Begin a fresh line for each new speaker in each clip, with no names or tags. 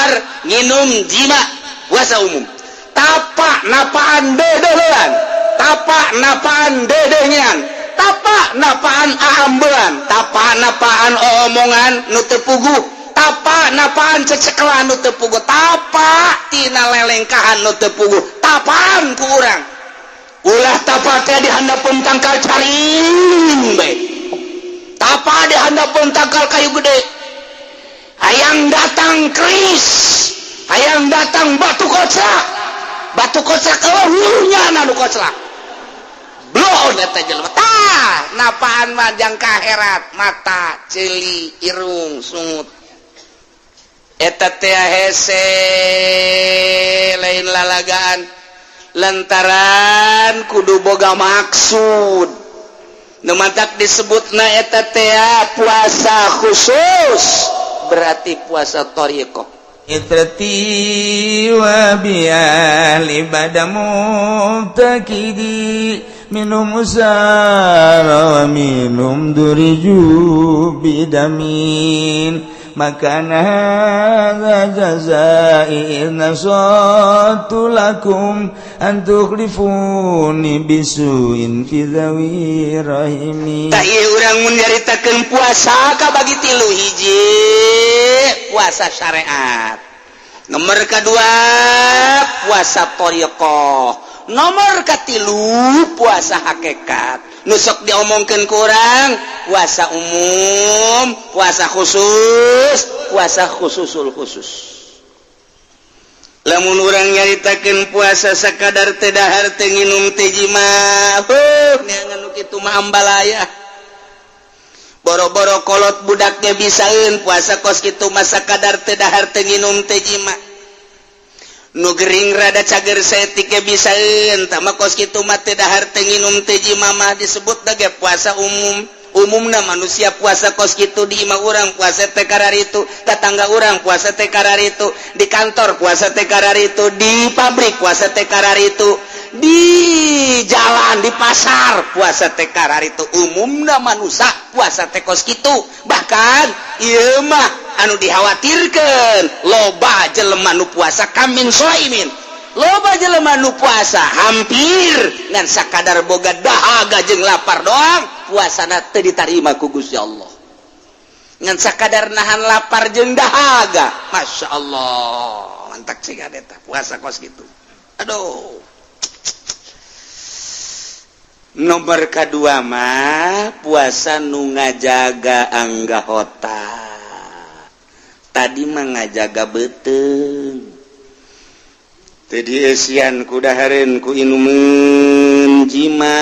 dahar nginum jima puasa umum. Tapak napaan dedelan, tapak napaan dedenyan, tapak napaan aambean, tapak napaan omongan nu teu puguh, tapak napaan cecekelan nu teu puguh, tapak tina lelengkahan nu teu puguh, tapaan ku urang. Ulah tapak teh dihandapeun tangkal caring bae. Tapak dihandapeun tangkal kayu gede. Hayang datang keris, hayang datang batu kocak. Batu kocak hulunya anu kocak. Blon eta jelema. Tah, napaan mah jang kaherat, mata, ceuli, irung, sungut. Eta teh hese lain lalagaan lantaran kudu boga maksud. Nu mantak disebutna eta teh puasa khusus, berarti puasa thariqah.
Itrati wa bi'al ibadamu takidi minum usara wa minum duriju bidamin makana hadha jazai nasatu lakum antukhlifuni bisuin fi dhawi rahimi.
Tak iya urang mun nyaritakeun puasa ka bagi tilu. Hiji puasa syariat, nomor kedua puasa thariqah, nomor katilu puasa hakikat. Nusok diomongkeun ku urang puasa umum, puasa khusus, puasa khususul khusus. Lamun urang nyaritakeun puasa sakadar teh dahar teh nginum teh jima, neangan nu kitu mah ambalaya. Boro-boro kolot budaknya bisaeun puasa kos kitu mah sakadar teh dahar teh nginum teh jima. Nu gering rada cager setik ge bisaeun tah mah kos kitu mah teh dahar teh nginum teh jima mah disebut ge puasa umum. Umumna manusia puasa kos kitu di imah urang puasa teh kararitu, tetangga urang puasa teh kararitu, di kantor puasa teh kararitu, di pabrik puasa teh kararitu, di jalan di pasar puasa teh kararitu. Umumna manusia puasa teh kos kitu. Bahkan ieu mah anu dikhawatirkeun loba jelema nu puasa kamin shaimin. Loba jelema nu puasa hampir ngan sakadar boga dahaga jeung lapar doang puasana teu ditarima ku Gusti Allah. Ngan sakadar nahan lapar jeung dahaga, Masya Allah, mantak ciga eta puasa kos gitu. Aduh. Nomor kedua mah puasa nu ngajaga anggahota. Tadi mah ngajaga beuteung. Tadi esian ku dahareun ku inumeun jima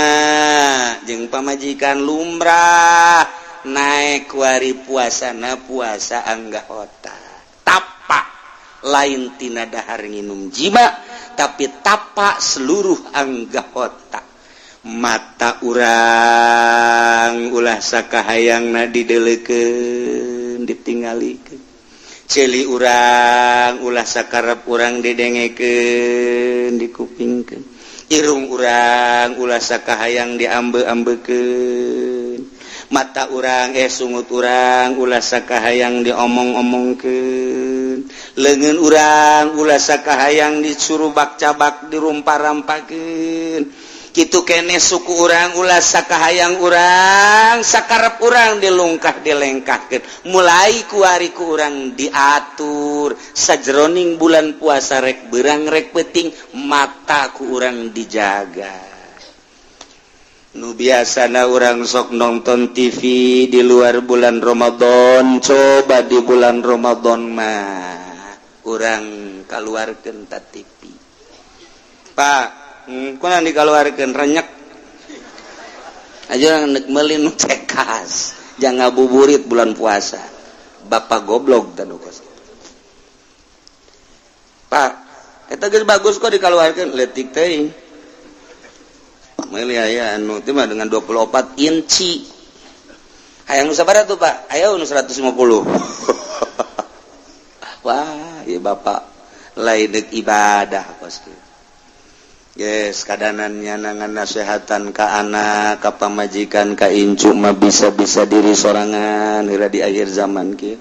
jeung pamajikan lumrah naek wari puasana puasa anggahota. Tapak lain tina dahar nginum jima tapi tapak seluruh anggahota. Mata urang ulah sakahayangna didelekeun ditingalikeun. Celi urang ulah sakarep urang didengekeun dikupingkeun. Irung urang ulah sakahayang diambe-ambekeun. Mata urang sungut urang ulah sakahayang diomong-omongkeun. Leungeun urang ulah sakahayang disuruh bak-cabak dirumpa-rampakeun. Kitu keneh suku urang ulah sakahayang urang sakarep urang dilungkah dilengkahkeun. Mulai ku ari ku urang diatur sajroning bulan puasa rek beurang rek peuting mata ku urang dijaga. Nu biasana urang sok nonton TV di luar bulan Ramadan, coba di bulan Ramadan mah urang kaluarkeun ta TV. Pak, kuna dikaluarkeun renyek aja neuk meuli nu cekas jangan ngabuburit bulan puasa bapak goblok tanu kos. Pak eta geus bagus kok dikaluarkeun leutik teuing meuli aya anu teh mah dengan 24 inci hayang nu sabaraha tuh Pak aya nu 150 wah ieu bapak lain deuk ibadah kos. Yes, kadanannya nangan nasehatan ka anak, ka pamajikan, ka incu mah bisa-bisa diri sorangan ira di akhir zaman kieu.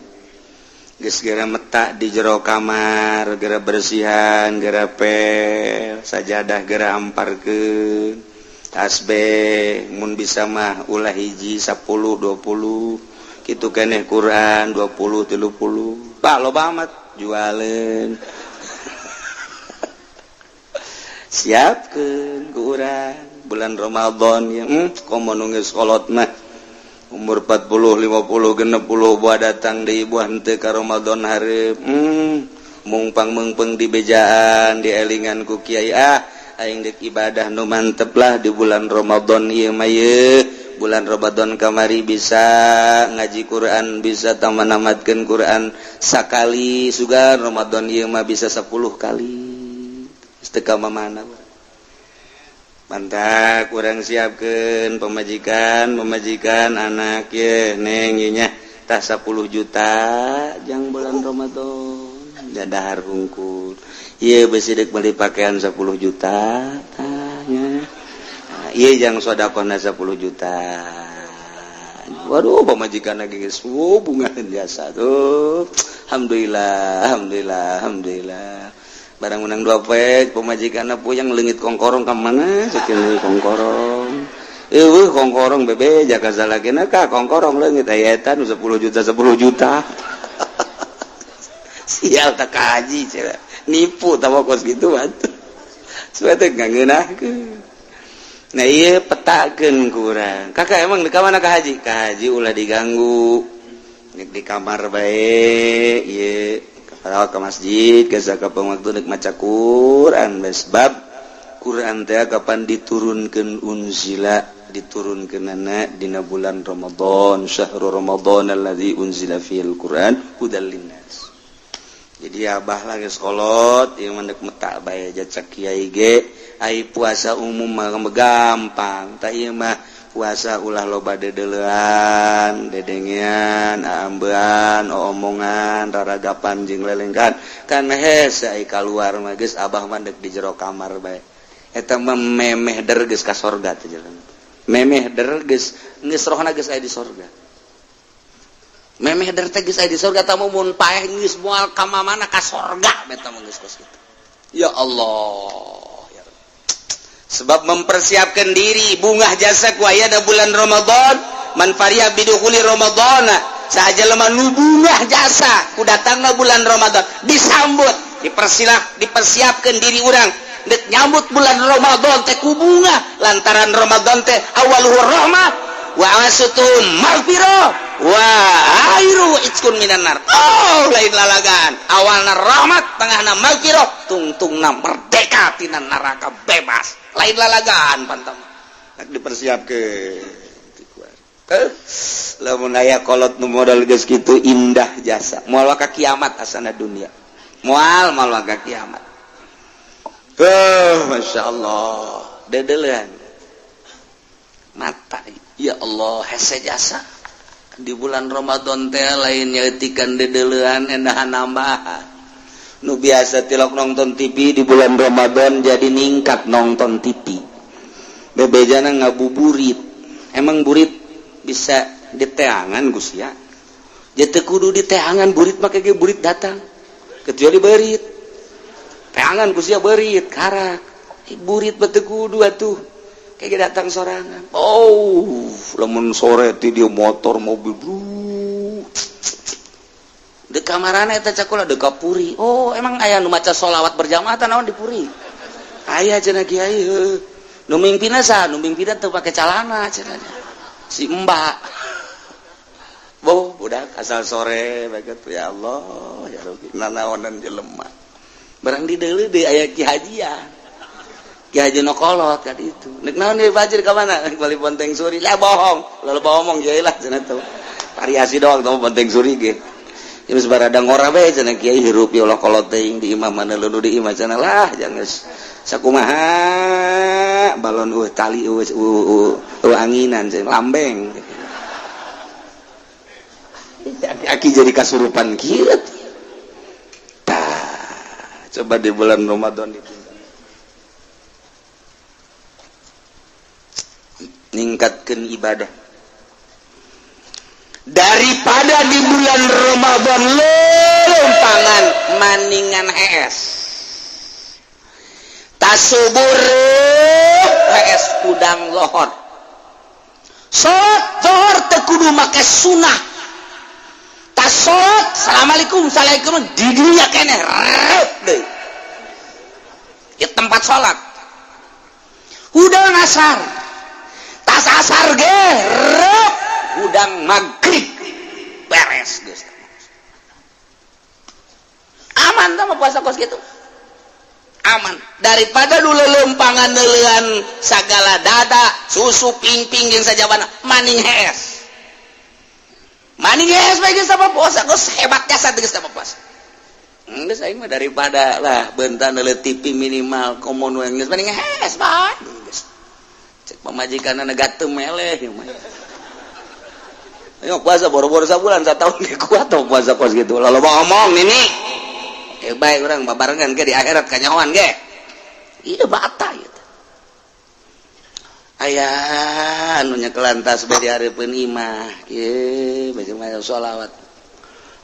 Segera metak di jero kamar gera bersihan gera pel sajadah gera amparkeun tasbih mun bisa mah ulah hiji 10 20 kitu keneh Quran 20 30 pak loba amat jualen siapkeun ku urang bulan Ramadan ya komo nu geus kolot mah umur 40 50 60 buah datang di ibu henteu ka Ramadan hareup mungpang-mungpeng di bejaan di elingan ku kiai aing deuk ibadah nu mantep lah di bulan Ramadan ieu mah bulan Ramadan kamari bisa ngaji Quran bisa taman-namatkeun Quran sakali sugan Ramadan ieu mah bisa 10 kali teu ka mana mantap kurang siapkan pemajikan anak ya neng nya tah 10 juta jang bulan Ramadan jadahar hungkul ieu besi deuk beli pakaian 10 juta tanya ieu jang sedekahna 10 juta waduh pemajikan lagi geus bungahan jasa tuh alhamdulillah barang menang dompet pemajikanna puyang leungit kongkorong ka mana sakeun kongkorong kongkorong bebe jaga salagena ka kongkorong leungit aya eta nu 10 juta sial tak kaji cenah nipu tah kos gitu atuh supaya teh ngeunahkeun nah ieu petakeun ku urang kakak emang di ka mana ka haji ulah diganggu di kamar bae ieu ke masjid geus ka waktu deuk maca Quran sebab Quran teh kapan diturunkeun unzila diturunkeunana dina bulan Ramadan syahrul Ramadan allazi unzila fil Quran hudal linnas jadi abah lagi kolot ieu mah deuk metak bae jacak kiai ge ai puasa umum mah gampang tah ieu mah puasa ulah loba dedeulean dedengian aambean omongan raragapan jeung lelengkan kan hese ai kaluar mah geus abah mah deuk di jero kamar bae eta mah memeh der geus ka sorga teh jalan memeh der geus rohna geus aya di sorga memeh der teh geus aya di sorga tah mun paeh geus moal ka mamana ka sorga beta mah geus kos kitu ya Allah sebab mempersiapkan diri bungah jasa ku aya da bulan Ramadan man fariha bidukhuli Ramadan sahaja lemah nu bungah jasa ku datangna bulan Ramadan disambut dipersiapkan diri urang deuk nyambut bulan Ramadan teh ku bungah lantaran Ramadan teh awaluhu rahmah wa asutun maghfirah wa airu itqun minan nar lain lalagan awalna rahmat tengahna maghfirah tungtungna merdeka tina neraka bebas lain lalagan pantam nak dipersiapkeun lamun aya kolot nu modal geus kitu indah jasa moal ka kiamat asana dunia moal ka kiamat masyaallah dedeulean mata ya Allah hese jasa di bulan Ramadan teh lain nyeutikan dedeulean endahan nambahan nu biasa tilok nonton TV di bulan Ramadan jadi ningkat nonton TV bebejana ngabuburit emang burit bisa diteangan Gus ya jadi kudu diteangan burit make ge burit datang kecuali berit teangan Gus ya berit karak burit bete kudu atuh kayak datang sorangan lamun sore ti dia motor mobil di kamarana eta cakula deuk ka puri emang aya nu maca sholawat berjamaah tah naon di puri aya cenah kiai nu mimpina saha nu mimpina teu pake calana cenah si mbak budak asal sore baget ya Allah ya Rabbi nanaonan jelema barang di deuleu deui aya ki haji no kolot ka ditu nek naon deui bajir ka mana bali Ponteng Suri lah bohong lalu omong kiai lah cenah teh variasi doang teh Ponteng Suri ge geus baradang ora bae cenah kiai hirup ya Allah kolot teuing di imam mana leunuh di imam cenah lah jangan sakumaha balon tali anginan cenah lambeng aki jadi kasurupan kieu coba di bulan Ramadan ningkatkeun ibadah daripada di bulan Ramadan maningan es tasubur es udang lohor salat zohor teu kudu make sunah tas salat assalamualaikum assalamualaikum di dunia keneh deui di tempat salat udang asar tas asar ge udang maghrib beres geus aman sama puasa kos gitu aman daripada dulu lempangan neulean sagala dada susu ping-ping jeung sajabana maning es bae geus sama puasa kos hebat jasa geus sama puasa geus aing mah daripada lah bentan neuleut TV minimal komun we geus maning es bae geus cek pamajikanna negatem meleh mah ayo puasa boro-boro sabulan satahun ge kuat tuh puasa kos gitu lalu ngomong nini baik orang babarengan ke di akhirat kanyawan ge iya bata gitu aya anu nyekelan tasbih di hareupeun imah kieu baca maca sholawat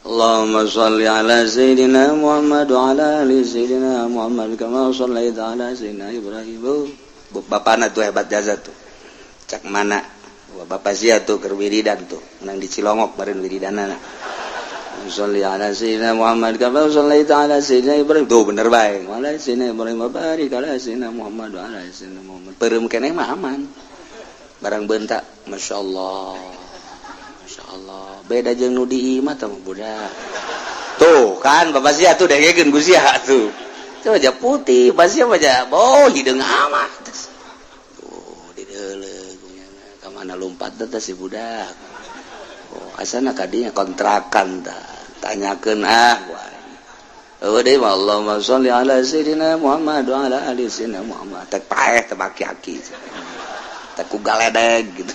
Allahumma shalli ala sayyidina Muhammad wa ala ali sayyidina Muhammad kama shallaita ala sayyidina Ibrahim bapana tuh hebat jaza tuh cak mana bapak sia tuh keur wiridan tuh menang di Cilongok beureun wiridanana sholli ala sayyidina Muhammad kama shallaita ala sayyidina Ibrahim tuh bener bae ala sayyidina Ibrahim barik ala sayyidina Muhammad wa ala sayyidina Muhammad peureum keneh mah aman barang beunta masyaallah beda jeung nu di imah tah budak tuh kan bapak sia tuh dengekeun ku sia tuh coba aja putih basia baca hideung amat tuh di deuleu ka mana lompat teh si budak asana kadinya kontrakan tanyakeun deui mah Allahumma sholli ala sayyidina Muhammad wa ala ali sayyidina Muhammad teh paeh teh baki-aki teh ku galedeg gitu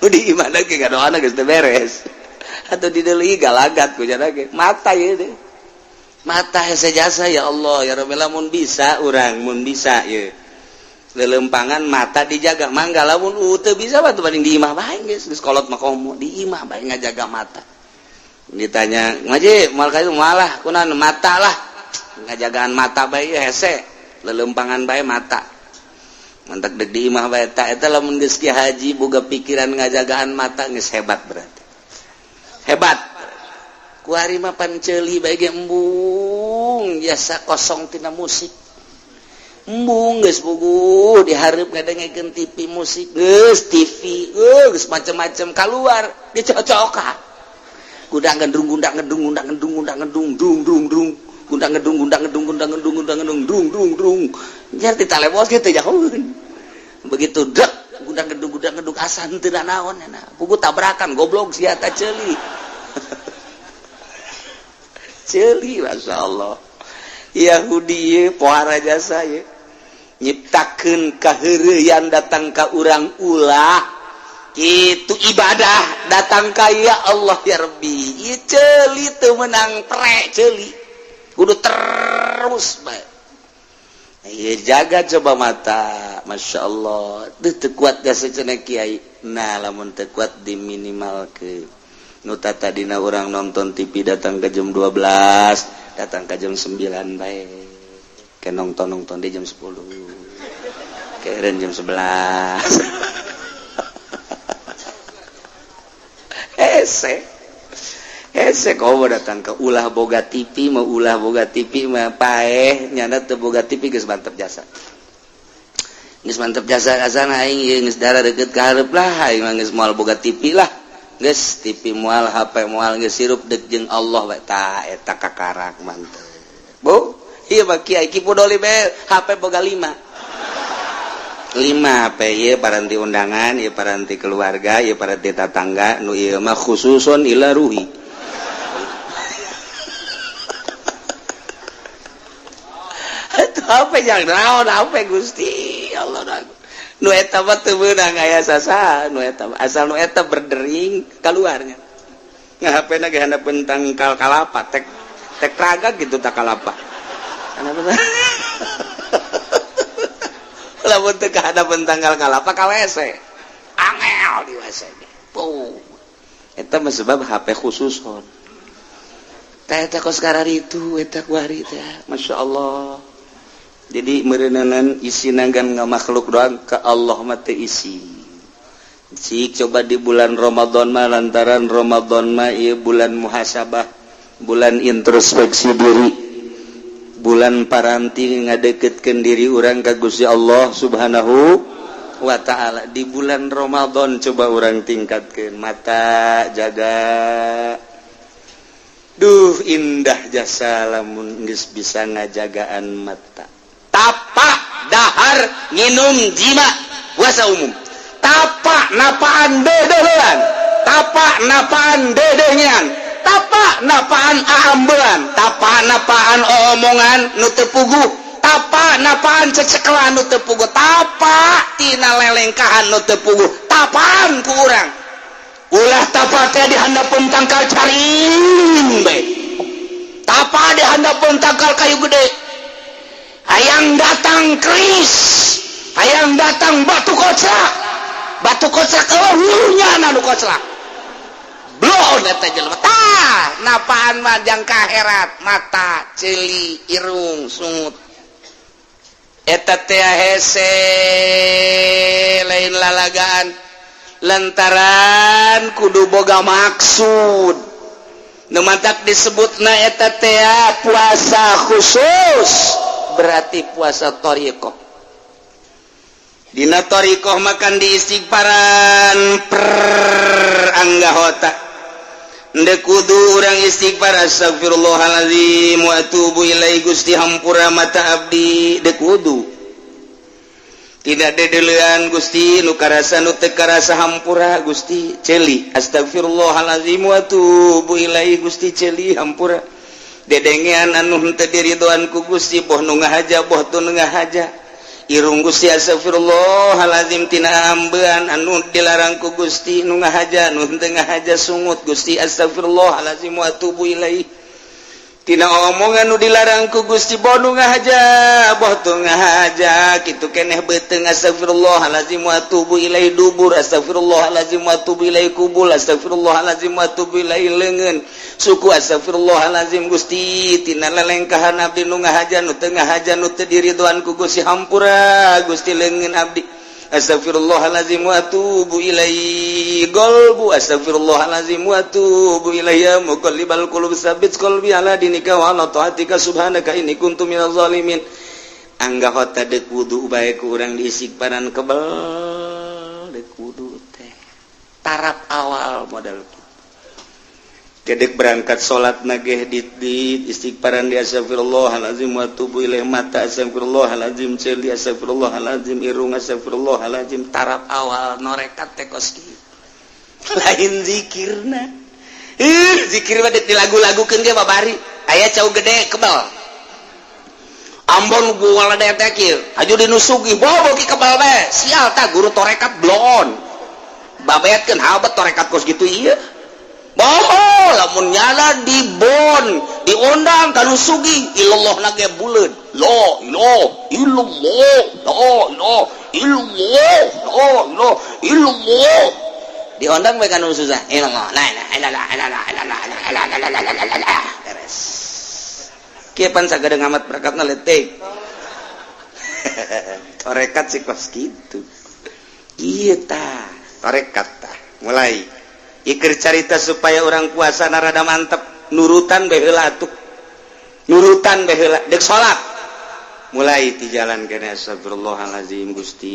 nu di imana ge ngadoana geus teh beres atuh di deuleu galagat ku jana ge mata ieu teh mata hese jasa ya Allah ya Rabbi lamun bisa urang mun bisa ieu lelempangan mata dijaga mangga lamun teu bisa batu banding di imah bae geus kolot mah komo di imah bae ngajaga mata ditanya ngaji moal ka itu malah kunaon mata lah ngajagaan mata bae hese lelempangan bae mata mantak deg di imah bae eta lamun geus ki haji boga pikiran ngajagaan mata geus hebat berarti hebat ku ari mah panceuli bae ge embung jasa kosong tina musik embung geus bugu dihareup ngadengekeun TV musik geus TV geus macam-macam keluar dicocokan gundang gendung dung jar ditalewos kitu jauheun begitu dek gundang gedung asan teu naon ena buku tabrakan goblok sia ta ceuli ceuli masyaallah Yahudi ye pohara jasa ye nyiptakeun kaheureuyan datang ka urang ulah itu ibadah datang ka ya Allah ya Rabbi ieu ceuli teu meunang pre ceuli kudu terus bae ieu jaga coba mata masyaallah teu kuat gasa cenah kiai nah lamun teu kuat diminimalkeun nu tadina urang nonton TV datang ke jam 12 datang ke jam 9 bae ke nonton di jam 10 keren jam 11 hese kau datang ke ulah boga TV mau ulah boga TV mah paeh nyana teu boga TV geus mantep jasa asana aing geus dara deukeut ka hareup lah aing geus moal boga TV lah geus TV moal HP moal geus sirup deuk jeung Allah bae tah eta kakarak mantep bu ieu mah kiai kipu doli bae HP boga 5 HP ieu paranti undangan ieu paranti keluarga ieu paranti tetangga nu ieu mah khususun ila ruhi apa yang naon apa Gusti Allah nu eta mah teu meunang aya sasa nu eta asal nu eta berdering keluarnya ngahapena ge handapeun tangkal kalapa tek raga gitu tak kalapa lamun teu kahadapan tanggal kalapa ka WC angel di WC tuh eta mah sebab HP khususon eta kos karari itu eta kuari teh Masya Allah. Jadi merenangan isi nanggan ngamakhluk doang ke Allah mate isi. Cik coba di bulan Ramadan mah lantaran Ramadan mah ieu bulan muhasabah, bulan introspeksi diri, bulan paranti ngadeketkeun diri urang ka Gusti Allah Subhanahu wa ta'ala. Di bulan Ramadan coba urang tingkatkeun mata jaga. Duh indah jasa lamun geus bisa ngajagaan mata. Tapak dahar nginum jima puasa umum. Tapak napaan dedehean, tapak napaan dedehnyan, tapak napaan aambean, tapak napaan omongan nu teu puguh, tapak napaan cecekelan nu teu puguh, tapak tina lelengkahan nu teu puguh, tapaan ku urang. Ulah tapak teh dihandapeun tangkal caring bae. Tapak dihandapeun tangkal kayu gede. Hayang datang keris, hayang datang batu kocak. Batu kocak eueuhnya anu kocak. Blon eta jelema. Tah, napaan mah jang kaherat, mata, ceuli, irung, sungut. Eta teh hese lain lalagaan. Lantaran kudu boga maksud. Nu matak disebutna eta teh puasa khusus, berarti puasa thariqah. Dina thariqah makan di istighfaran per anggahota. Ndek kudu urang istighfar astagfirullahalazim wa atubu ilaihi Gusti hampura mata abdi dek kudu. Tidak dedelean Gusti nu karasa nu teu karasa hampura Gusti ceuli astagfirullahalazim wa atubu ilaihi Gusti ceuli hampura. Dedengean anu henteu diridoan ku Gusti boh nu ngahaja boh teu ngahaja. Irung Gusti astagfirullahalazim tina ambean anu dilarang ku Gusti nu ngahaja nu henteu ngahaja sungut Gusti astagfirullahalazim wa atubu ilaihi. Tina omongan nu dilarang ku Gusti boh nu ngahaja boh teu ngahaja kitu keneh beuteung astagfirullahalazim wa atubu ilaihi dubur astagfirullahalazim wa atubu ilaihi kubul astagfirullahalazim wa atubu ilaihi leungeun suku astagfirullahalazim Gusti tina lelengkahan abdi nu ngahaja nu teu ngahaja nu teu diridhoan ku Gusti hampura Gusti leungeun abdi astagfirullahalazim wa atubu ilaihi qalbu astagfirullahalazim wa atubu ilaihi ya muqallibal qulub tsabbit qalbi ala dinika wa ala taatika subhanaka inni kuntu minaz zalimin. Anggahota deuk wudu bae ku urang di istighfaran kebal deuk wudu teh tarap awal modal kedek berangkat salat nageh di istighfaran di astagfirullahalazim wa atubu ilaihi mata astagfirullahalazim ceuli astagfirullahalazim irung astagfirullahalazim tarap awal norekat teh kos kieu lain zikirna zikir mah dilagu-lagukeun ge babari aya cau gede kebal Ambon gua ladeh teh kieu aju dinusugi bobo ki kebal bae sial tah guru torekat blon babeatkeun habat torekat kos kitu ieu bohong lamun nyala di bon diundang kanu sugi illallah nage buleud la ilaha illallah la ilaha illallah la ilaha illallah diundang bae kanu susah illallah la ilaha illallah beres kieu pan sagede ngamat berkatna letek torekat si kos kitu ieu tah torekat tah mulai ikir carita supaya orang puasa narada mantep nurutan baheula atuh nurutan baheula dek salat mulai ti jalan kene astagfirullahalazim Gusti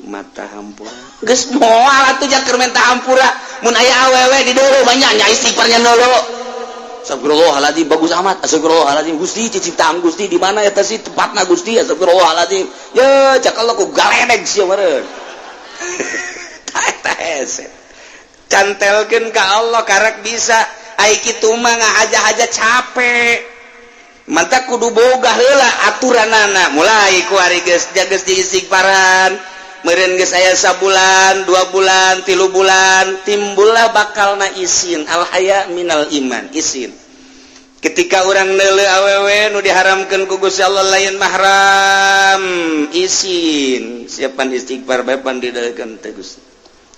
mata hampura geus moal atuh jak keur menta hampura mun aya awewe di deuleu banyak nya istighfarnya deuleu astagfirullahalazim bagus amat astagfirullahalazim Gusti ciciptaan Gusti di mana eta sih tempatna Gusti astagfirullahalazim ye cakel ku galedeg sia meureun ta hese cantelkeun ka Allah karek bisa ai kitu mah ngahaja-haja capek manta kudu boga heula aturanana mulai ku ari geus jageus di istighfaran meureun geus aya sabulan 2 bulan 3 bulan timbullah bakalna isin al haya minal iman isin ketika urang neuleu awewe nu diharamkeun ku Gusti Allah lain mahram isin siapan istighfar bae pan dideukeun teh Gusti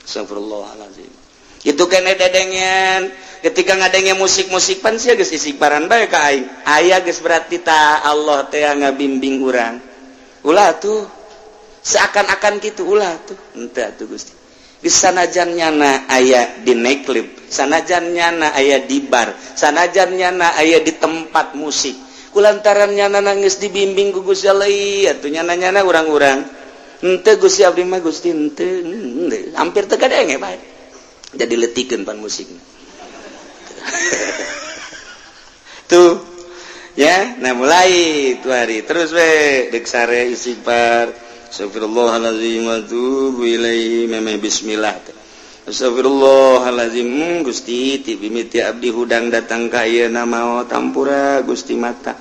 astagfirullahalazim itu kan dedengan ketika ngadenge musik-musik pan sia geus istighfaran bae ka aing aya geus berarti ta Allah teh ngabimbing urang ulah tuh seakan-akan gitu ulah tuh henteu tuh Gusti geus sanajan nyana aya di nightclub sanajan nyana aya di bar sanajan nyana aya di tempat musik kulantaran nyana geus dibimbing ku Gusti Allah atuh nyana-nyana urang-urang henteu Gusti abdi mah Gusti henteu hampir teu gadenge bae jadi letikeun pan musiknya tuh ya nah mulai itu hari terus we deuk sare istighfar astagfirullahalazim wa tubu ilaihi memeh bismillah astagfirullahalazim Gusti ti mimiti abdi hudang datang ka ayeuna maot tampura Gusti mata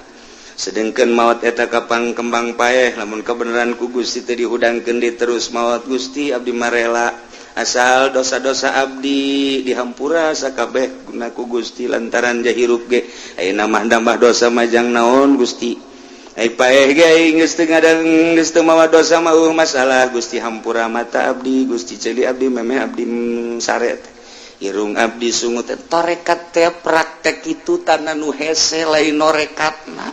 sedengkeun maot eta kapang kembang paeh lamun kabeneran ku Gusti teu dihudangkeun di terus maot Gusti abdi marela asal dosa-dosa abdi dihampura sakabeh gunaku Gusti lantaran jahirup ge ayeuna mah nambah dosa majang naon Gusti ai paeh ge geus teu ngadang geus teu mawa dosa mah masalah Gusti hampura mata abdi Gusti ceuli abdi memeh abdi sare irung abdi sungut tarekat teh praktek itu tanah nu hese lain norekatna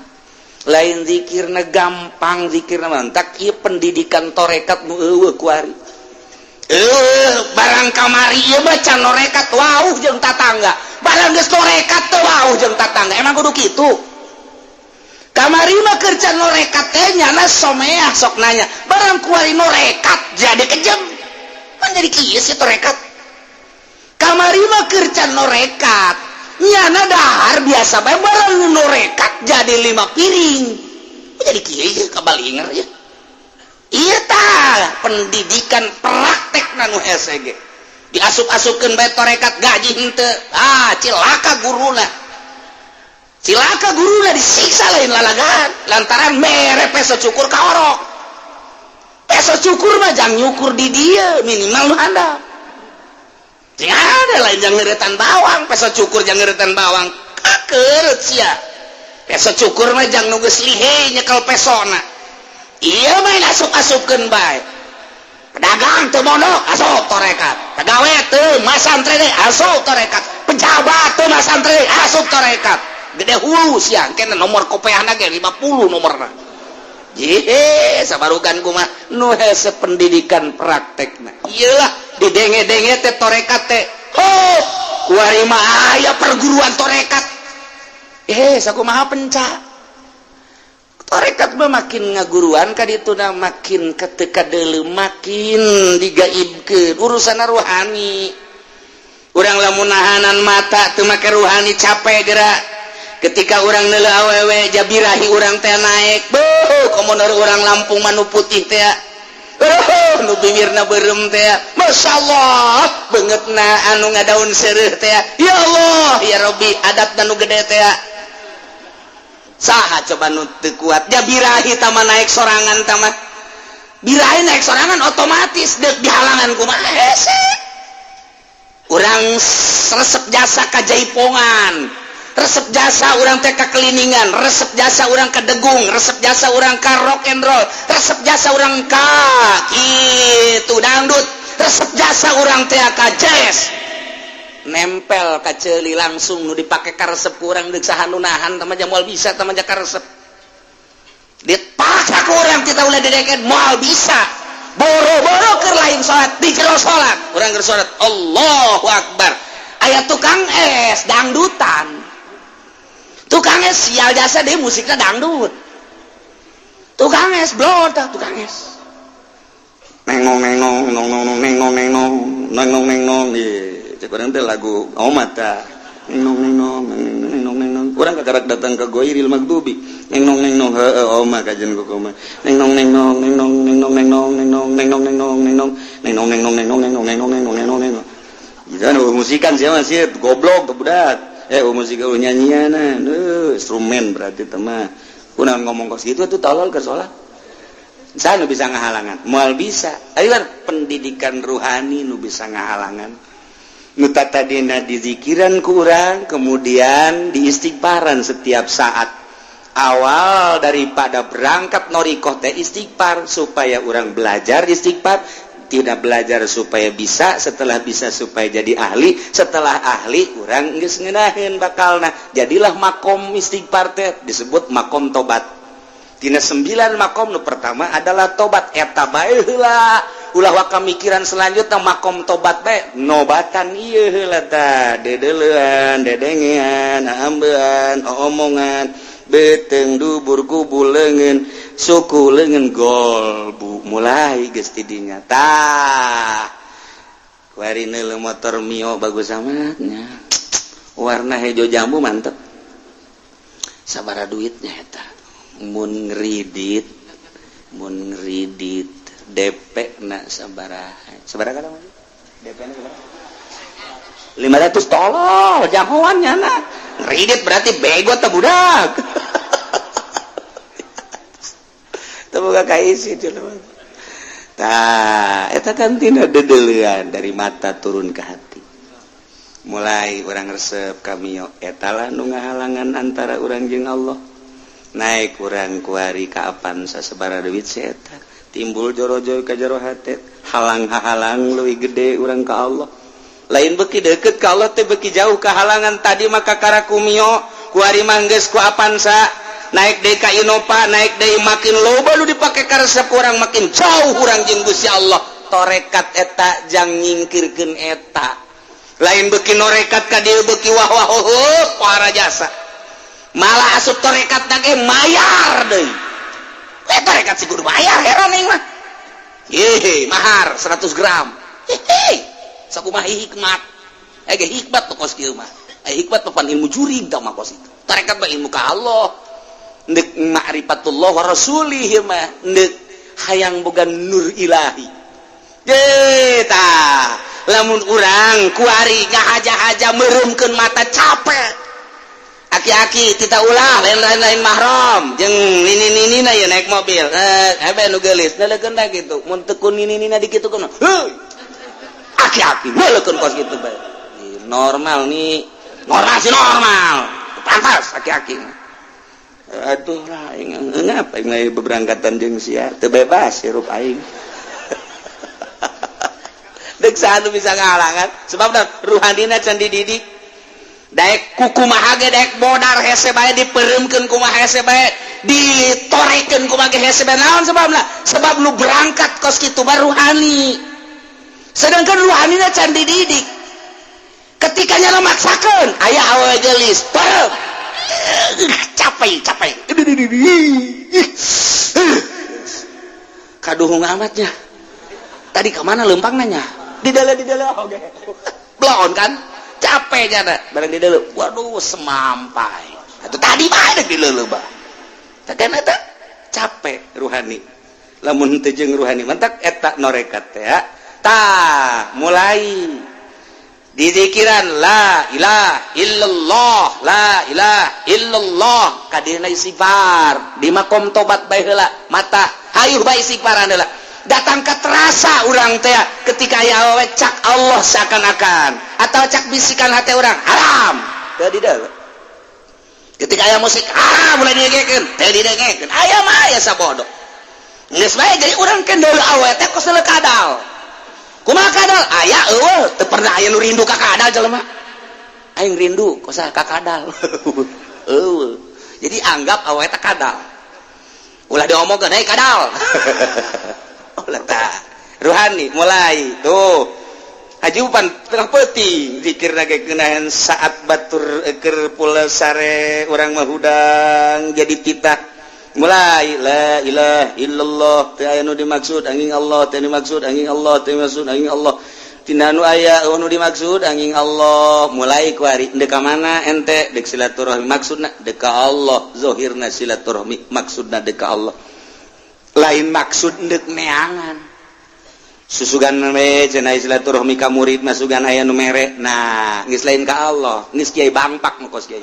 lain zikirna gampang zikirna mantak ieu pendidikan torekat nu eueuh ku ari barang kamari ieu baca norekat wauh jeung tatangga barang geus norekat teh wauh jeung tatangga emang kudu kitu kamari mah keur can norekat teh nyana someah sok nanya barang kuari norekat jadi kejem kan jadi kieu sih torekat kamari mah keur can norekat nyana dahar biasa bae barang norekat jadi 5 piring jadi kieu kabalinger ya iya tah pendidikan praktek nanu SG diasup-asupkeun bae torekat gaji henteu cilaka guruna disiksa lain lalagan lantaran mere peso cukur ka orok peso cukur mah jang nyukur di dia minimal nu handap jeung ada lain jang ngeuretan bawang peso cukur jang ngeuretan bawang kakeureut sia peso cukur mah jang nu geus lihe nyekel pesona iya main asup-asupkeun bae pedagang teu mondok asup torekat pagawe teu masantri teh asup torekat pejabat teu masantri asup torekat gede hulu sia kena nomor kopeana ge 50 nomorna ye sabarukan kumaha nu hese pendidikan praktekna iyalah didenge-denge teh torekat teh kuari mah aya perguruan torekat sakumaha penca torekat mah makin ngaguruan ka dituna makin ketika deuleu makin digaibkeun urusan rohani urang lamun nahanan mata teu make rohani capek geura ketika urang neuleuh awewe jabirahi urang teh naek komonor urang Lampung mah nu putih teh nu bibirna beureum teh masyaallah beungeutna anu ngadaun seureuh teh ya Allah ya Rabbi adatna nu gede teh saha coba nu teu kuat ja birahi tama naik sorangan tama birahi naik sorangan otomatis deuk dihalangan kumaha hese urang resep jasa ka jaipongan resep jasa urang teh ka keliningan resep jasa urang ka degung resep jasa urang ka rock and roll resep jasa urang ka kitu dangdut resep jasa urang teh ka jazz nempel ka ceuli langsung nu dipake ka resep urang deuk saha nu nahan tah mah moal bisa tah mah ka resep dipaksa ku urang kita ulah dedeket moal bisa boro-boro keur lain salat di jero salat urang keur salat Allahu Akbar aya tukang es dangdutan tukang es sial jasa deh musiknya dangdut tukang es blon tah tukang es nengong nengong nengong nengong nengong nengong nengong cek orang teh lagu omat tah nengong nengong nengong nengong urang kagarak datang ke Goiril Magdubi nengong nengong heueuh oma kajen ku kumaha nengong nengong nengong nengong nengong nengong nengong nengong nengong nengong nengong nengong nengong nengong nengong nengong nengong jangan musikan sia mah sia goblok teh budak musik nyanyian instrumen berarti teman urang ngomong kos gitu tuh tolol ke salat saya nu bisa ngahalangan moal bisa ayo pendidikan rohani nu bisa ngahalangan nu tadina di zikiran ku urang kemudian di istighfaran setiap saat awal daripada berangkat norikoh teh istighfar supaya urang belajar istighfar tidak belajar supaya bisa, setelah bisa supaya jadi ahli, setelah ahli urang geus ngeunaheun bakalna, jadilah makom istighfar teh disebut makom tobat. Tina 9 makom nu pertama adalah tobat, eta bae heula ulah waka mikiran selanjutnya makom tobat bae nobatan ieu heula tah, dedeleuan, dedengean, ambean, omongan, beteng dubur kubul leungeun, suku leungeun golbu, mulai geus ti dinya tah. Kuari neuleuh motor Mio bagus amatnya, warna hejo jambu mantep, sabaraha duitnya eta. Mun ngridit DP na sabaraha kada mah DP na sabaraha 500 tolol jahoannya na ngridit berarti bego teh budak teu boga kaisi jelema tah eta kan tina dedeleuan dari mata turun ke hati. Mulai urang resep ka Mio eta lah nu ngahalangan antara urang jeung Allah. Naik kurang kuari kaapan sasebara duit setan timbul joro-joro ka jero hate halang-halang leuwih gede urang ka Allah lain beuki deukeut ka Allah teh beuki jauh ka halangan tadi maka karaku Mio kuari manggeus ku apansa naik deui ka Innova naik deui makin loba nu dipake ka resep urang makin jauh urang jeung Gusti Allah torekat eta jang nyingkirkeun eta lain beuki norekat ka dieu beuki wah para jasa malah asup torekat nage mayar deui. Torekat sih kudu bayar heran aing mah. Ye, mahar 100 gram. Hehe. Sakumaha hikmat. Ege hikmat pokos kieu mah. Hikmat papan ilmu jurig da mah kos itu. Torekat mah ilmu ka Allah. Neuk ma'rifatullah wa rasulih mah. Neuk hayang boga nur ilahi. Ye tah. Lamun urang kuari ngahaja-haja meureumkeun mata capek. Aki-aki tita ulah lain-lain mahram jeung nini-ninina ya naik mobil hebe nu geulis neulekeun da kitu mun teu kun nini-nina dikitukeun heuy aki-aki neulekeun kos kitu bae normal nih normal pantas aki-aki aduh lah aing ngapa aing beberangkatan jeung sia teu bebas hirup aing deuk saha bisa ngahalangan sebabna ruhanina can dididik daek kukumaha ge daek bodar hese bae dipereumkeun kumaha hese bae ditorekeun kumaha ge hese bae naon sebabna sebab lu berangkat kos kitu baru rohani sedangkan rohanina can dididik ketika nya maksakeun aya awewe geulis perem capek kaduhung amatnya tadi ka mana leumpang nanya di dalam oge blon kan capek jana barang di dalam waduh semampai atau tadi bae di dalam bah tekan eta capek ruhani lamun teu jeung ruhani mantak eta norekat teh ya tah mulai di zikiran la ilaha illallah kadina istighfar di makom tobat bae heula mata hayuh bae istighfaran heula datang ke terasa urang teh ketika aya awewe cak Allah seakan-akan atau cak bisikan hati orang haram teu dideuleu ketika aya musik haram mulai didengekeun teu didengekeun aya mah aya sabodo geus bae jadi urang kendeuleul awewe teh kos leuk kadal kumaha kadal aya eueuh teu pernah aya nu rindu ka kadal jelema aing rindu kosa ka kadal eueuh jadi anggap awewe teh kadal ulah diomongkeun hei kadal ruhani mulai tuh hajupan tengah peuting zikir nage keunaheun saat batur keur pula sare urang mah hudang jadi titah mulai la ilaha illallah teu aya nu dimaksud angin Allah teu dimaksud angin Allah teu dimaksud angin Allah tina nu aya nu dimaksud angin Allah mulai kuari deuk ka mana ente deuk silaturahmi maksudna deuk ka Allah zahirna silaturahmi maksudna deuk ka Allah lain maksud deuk neangan susugan we cenah silaturahmi ka murid masugan aya nu mere nah geus lain ka Allah geus kiai bangpak nu kos kiai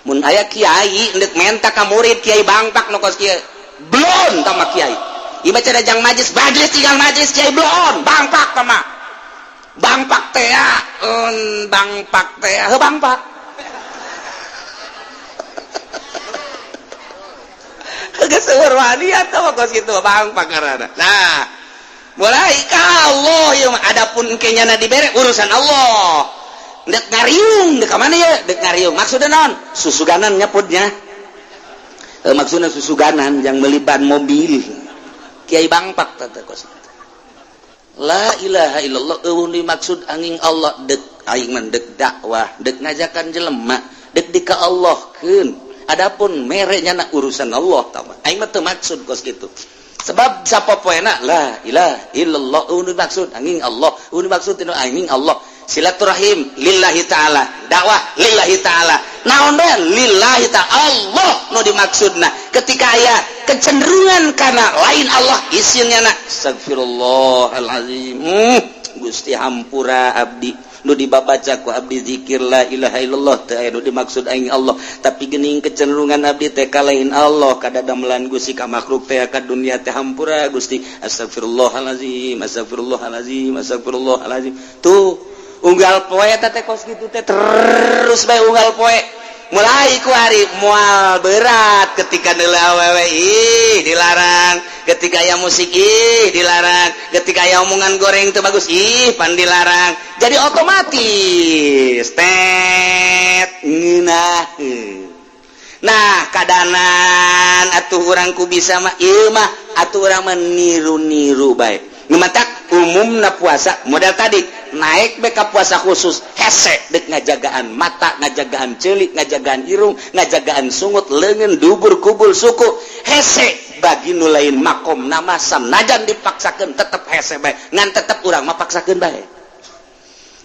mun aya kiai deuk menta ka murid kiai bangpak nu kos kiai blon tama kiai ieu mah cenah jang majlis tinggal majlis kiai blon bangpak tama bangpak teh bangpak teh heuh bangpak geus seueur wani atuh kos kitu bangpak ngaranna nah mulai ka Allah ya adapun kenyana dibere urusan Allah dek ngariung dek mana ya dek ngariung maksudnya non susuganan nyaputnya maksudnya susuganan yang melibat mobil kiai bangpak tata kos la ilaha illallah dimaksud angin Allah dek aing mendek dakwah dek ngajakan jelema dek dika Allah keun adapun mereknya nak urusan Allah tama aing mah teu maksud kos gitu sebab sapopoena la ilaha illallah dimaksud angin Allah dimaksud tinu angin Allah silaturahim lillahi ta'ala dakwah lillahi ta'ala naon bae lillahi ta'ala Allah nu dimaksudna ketika aya kecenderungan kana lain Allah isinnya na astagfirullahalazim Gusti hampura abdi nu dibabaca ku abdi zikir la ilaha illallah teu aya nu dimaksud aing Allah tapi geuning kecenderungan abdi teh ka lain Allah kadadamelan Gusti ka makhluk teh ka dunia teh hampura Gusti astagfirullahalazim astagfirullahalazim astagfirullahalazim tuh unggal poe teh kos kitu teh terus bae unggal poe mulai ku hari moal berat ketika deuleu awewe dilarang ketika aya musik dilarang ketika aya omongan goreng teu bagus pan dilarang jadi otomatis ngeunaheun nah kadanan atuh urang ku bisa mah ieu mah atuh urang mah niru-niru bae ngematak umumna puasa model tadi naik beka puasa khusus hese dek ngajagaan mata ngajagaan ceulik ngajagaan irung ngajagaan sungut leungeun dubur kubul suku hese bagi nu lain makom nama sanajan dipaksakeun tetep hese bae ngan tetep urang mah paksakeun bae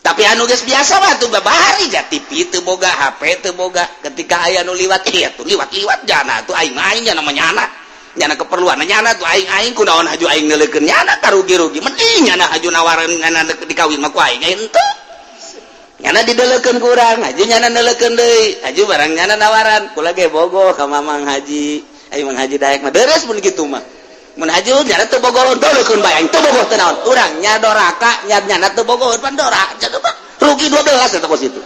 tapi anu geus biasa mah tuh babahari ja TV teu boga HP teu boga ketika aya nu liwat ieu tuh liwat-liwat jana tuh aing-aing nya namanya anak nyana keperluan nyana tuh aing-aing kunaon haju aing neulekeun nyana karugi-rugi mending nyana haju nawaran nyana dikawin mah ku aing henteu nyana dideleukeun ku urang haju nyana neulekeun deui haju barang nyana nawaran kula ge bogoh ka Mamang Haji aing Mang Haji Dayak mah beres mun kitu mah mun haju nyana teu bogoh deulekeun bae aing teu bogoh teu naon urang nya doraka nyana teu bogoh pan dora jadi mah rugi 12 eta kos itu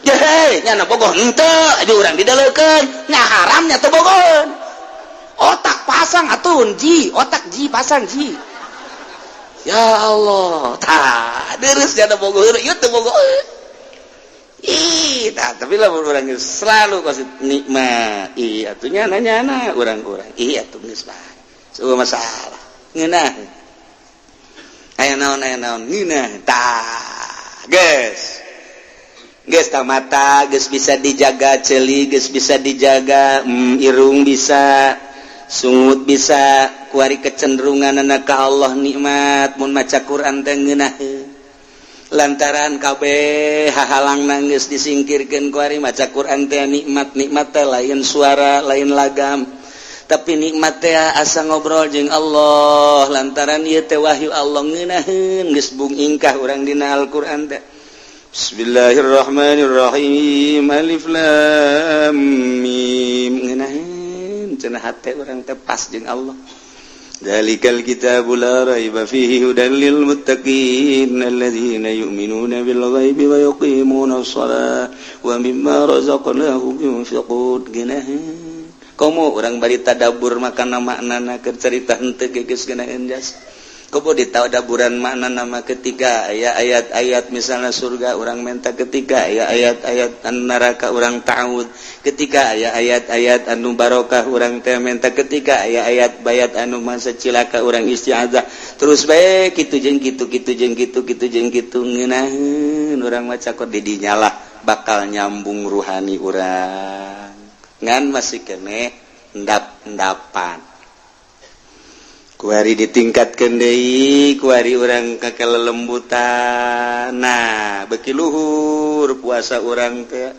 Jeh, nyana bogoh henteu haju urang dideleukeun nya haram nya teu bogoh otak pasang atun ji otak ji pasang ji ya Allah tah deres jana bogoh ieu teu bogoh tah tapi lamun urang selalu kasih nikmat atuh nyana urang-urang atuh geus bae eueuh masalah ngeunah aya naon ngeunah tah geus mata geus bisa dijaga ceuli geus bisa dijaga irung bisa sungut bisa kuari kecenderungan anak ka Allah nikmat mun maca Quran teh ngeunaheun lantaran kabeh hahalang nangis disingkirkeun kuari maca Quran teh nikmat teh lain suara lain lagam tapi nikmat teh asa ngobrol jeung Allah lantaran ieu teh wahyu Allah ngeunaheun geus bung ingkah urang dina Al-Qur'an teh Bismillahirrahmanirrahim alif lam mim ngeunaheun cenah hate urang teh pas jeung Allah. Dzalikal kitabul la raiba fihi hudal lil muttaqin alladzina yu'minuna bil ghaibi wa yuqimunas shalah wa mimma razaqnahum yunfiqun. Komo urang bari tadabbur makana maknana keur carita henteu geus geunaheun jas. Komo ditadaburan maknana mah ketika aya ayat-ayat misalna surga urang menta ketika aya ayat-ayat neraka urang ta'awud ketika aya ayat-ayat anu barokah urang teh menta ketika aya ayat bayat anu masa cilaka urang isti'adzah terus bae kitu jeung kitu ngeunaheun urang maca kod di dinya lah bakal nyambung ruhani urang ngan masih keneh endap-endapan kuari ditingkatkeun deui kuari urang kakalelembutan nah beuki luhur puasa urang teh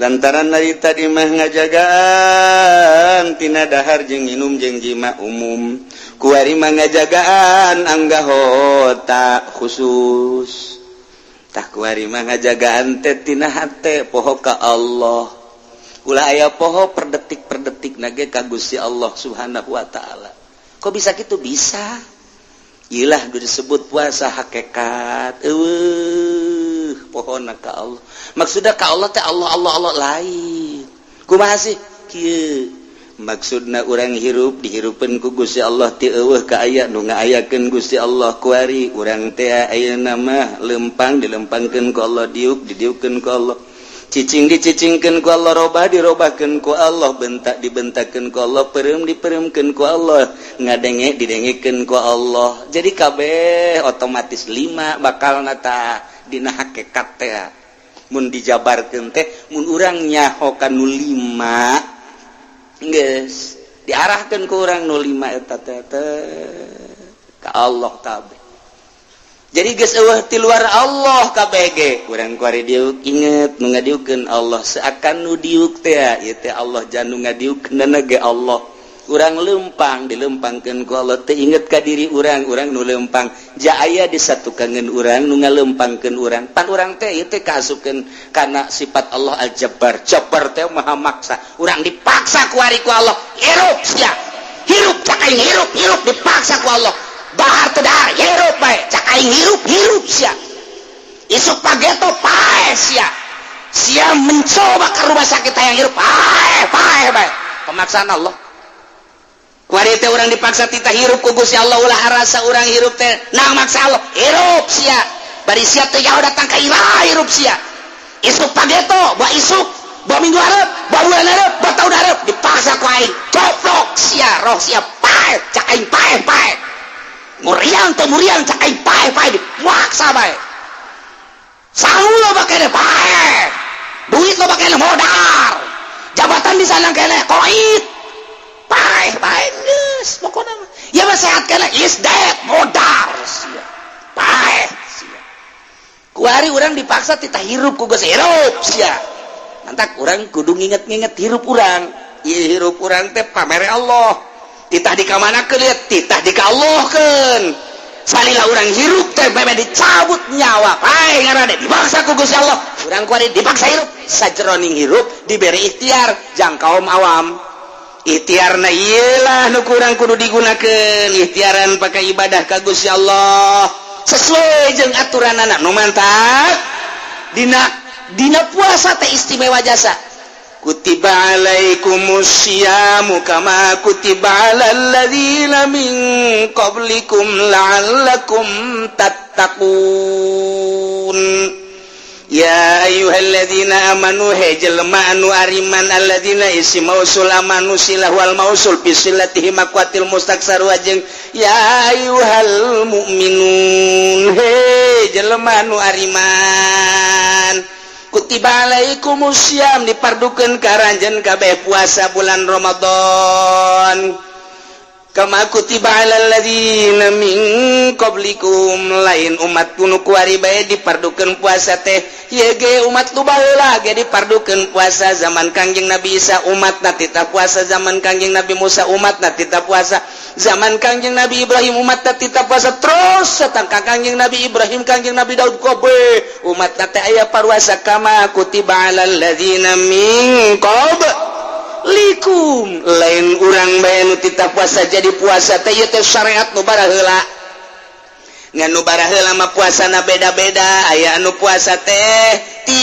lantaran dari tadi mah ngajagaan tina dahar jeung minum jeung jima umum kuari mah ngajagaan anggahota khusus tah kuari mah ngajagaan teh tina hate poho ka Allah ulah aya poho per detik nage ka Gusti Allah Subhanahu wa taala. Kok bisa gitu? Bisa. Iyalah disebut puasa hakikat. Pohon ka Allah. Maksudnya ka Allah teh Allah lain. Kumaha sih? Kieu. maksudna urang hirup dihirupan ku Gusti Allah ti eueuh ka aya nu ngaayakeun Gusti Allah kuari urang teh ayeuna mah lempang dilempangkeun ku Allah didiukkeun ku Allah cicing dicicingkeun ku Allah robah dirobahkeun ku Allah bentak dibentakkeun ku Allah pereum dipereumkeun ku Allah ngadenge didengekeun ku Allah jadi kabeh otomatis 5 bakalna tah dina hakikat teh mun dijabarkeun teh mun urang nyaho kanu 5 geus diarahkeun ku urang nu 5 eta teh ka Allah kabeh. Jadi geus eueuh ti luar Allah kabeh ge. Urang kuari diuk inget nu ngadiukeun Allah seakan nu diuk teh ieu teh Allah janu ngadiukeunna ge Allah. Urang lempang dilempangkeun ku Allah teh inget ka diri urang nu lempang ja aya di satukangeun urang nu ngalempangkeun urang pan urang teh ieu teh kaasupkeun kana sifat Allah Al-Jabbar. Jabbar teh maha maksa urang dipaksa ku ari ku Allah hirup sia hirup cak aing hirup dipaksa ku Allah bahar teu dahar hirup bae cak aing hirup sia isuk pageto pae sia mencoba ka rumah sakit hayang hirup pae bae pemaksaan Allah. Kuari teh urang dipaksa tita hirup ku Gusti Allah ulah rasa urang hirup teh naon maksa Allah hirup sia bari sia teh jauh datang ka ilaha hirup sia isuk pageto ba isuk ba minggu hareup ba bulan hareup ba taun hareup dipaksa ku aing goblok sia roh sia pae cak aing pae muriang teu muriang cak aing pae dipaksa bae saung lo bakene pae duit lo bakene modal jabatan di sana kene koit pae geus pokona ya mah sehat kana is dead modar sia pae sia kuari urang dipaksa tita hirup ku geus hirup sia mantak urang kudu nginget-nginget hirup urang ieu hirup urang teh pamere Allah titah di ka manakeun liat titah di ka Allahkeun salila urang hirup teh bebe dicabut nyawa pae ngaranna dipaksa ku Gusti Allah urang kuari dipaksa hirup sajroning hirup diberi ikhtiar jang kaum awam ikhtiarna iyalah nu kurang kudu digunakeun ikhtiaran pakai ibadah ka Gusti Allah sesuai jeung aturanana nu mantap dina puasa teh istimewa jasa kutiba alaikumus syiamu kama kutiba alal ladzina min qablikum la'allakum tattaqun. Ya ayyuhalladzina amanu jelma anu ariman alladzina isi mausul amanu silah wal mausul bisilatihi maqwatil mustaksar wajeng ya ayyuhal mu'minun jelma anu ariman kutiba alaikumus syam dipardukeun karanjeun kabeh puasa bulan Ramadan kama kutiba alal ladzina min qablikum lain umat kuno kuari bae dipardukeun puasa teh ieu ge umat nu baheula ge dipardukeun puasa zaman Kangjeng Nabi Isa umatna tita puasa zaman Kangjeng Nabi Musa umatna tita puasa zaman Kangjeng Nabi Ibrahim umatna tita puasa terus satang Kangjeng Nabi Ibrahim Kangjeng Nabi Daud kabeh umatna teh aya paruasa kama kutiba alal ladzina min likum lain urang bae nu tita puasa jadi puasa teh ieu teh syariat nu baraheula ngan nu baraheula mah puasana beda-beda aya anu puasa teh ti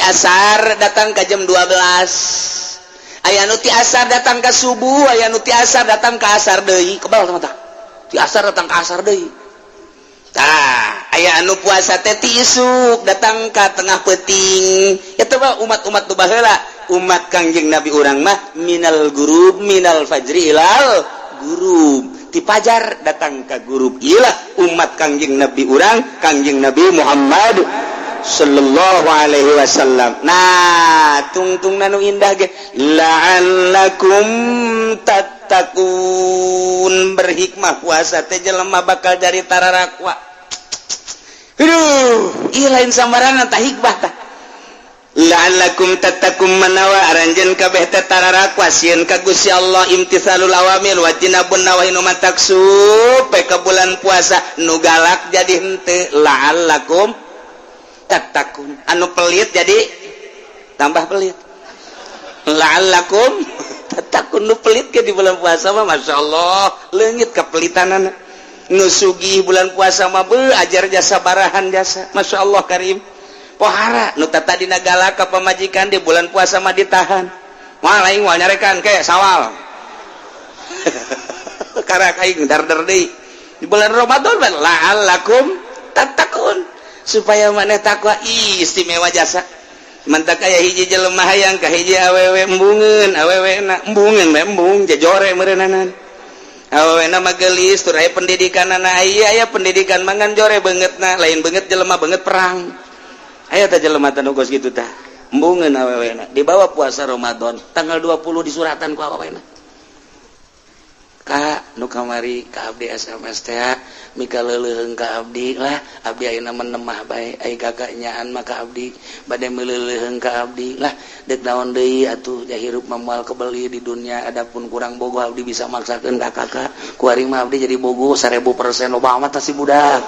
asar datang ka jam 12 aya nu ti asar datang ka subuh aya nu ti asar datang ka asar deui kebal tah ti asar datang ka asar deui tah aya anu puasa teh ti isuk datang ka tengah peuting eta mah umat-umat nu baheula umat Kangjeng Nabi urang mah minal gurub minal fajri ilal gurub ti pajar datang ka gurub iyalah umat Kangjeng Nabi urang Kangjeng Nabi Muhammad sallallahu alaihi wasallam nah tungtungna nu indah ge la'allakum tattaqun berhikmah puasa teh jelema bakal dari tararakwa aduh ieu lain sambaranna tah hikmah tah la'allakum tattaqum manawa aranjeun kabeh teh tararakwa sieun ka Gusti Allah imtitsalul awamir wa tinabun nawahi nu mataksup pe ka bulan puasa nu galak jadi henteu la'allakum tattaqun anu pelit jadi tambah pelit la'allakum tattaqun nu pelit ke di bulan puasa mah masyaallah leungit kapelitanana nu sugih bulan puasa mah ajar jasa barahan jasa masyaallah karim pohara nu tata dina galak ka pamajikan di bulan puasa mah ditahan Wah lain wal nyarekan ke sawal. Karena aing dar-dar deui. Di bulan Ramadan la'allakum tattaqun supaya maneh takwa istimewa jasa. Mantak aya hiji jelema hayang ka hiji awewe embungeun, awewena embung jejore meureunanan. Awewena mah geulis tur aya pendidikanana aya pendidikan mangan jore beungeutna, lain beungeut jelema beungeut perang. Aya tah jelema teh nu geus kitu tah. Embungeun awewena dibawa puasa Ramadan tanggal 20 disuratan ku awewena. Kak nu kamari ka abdi SMS teh mika leuleuheung ka abdi lah abdi ayeuna menemah bae ai gaganyaan maka abdi bade meuleuheung ka abdi lah deuk naon deui atuh jahirup mamoal kebeli di dunia adapun kurang bogoh abdi bisa maksakeun ka kakak ku aring mah abdi jadi bogoh 1000% loba amat si budak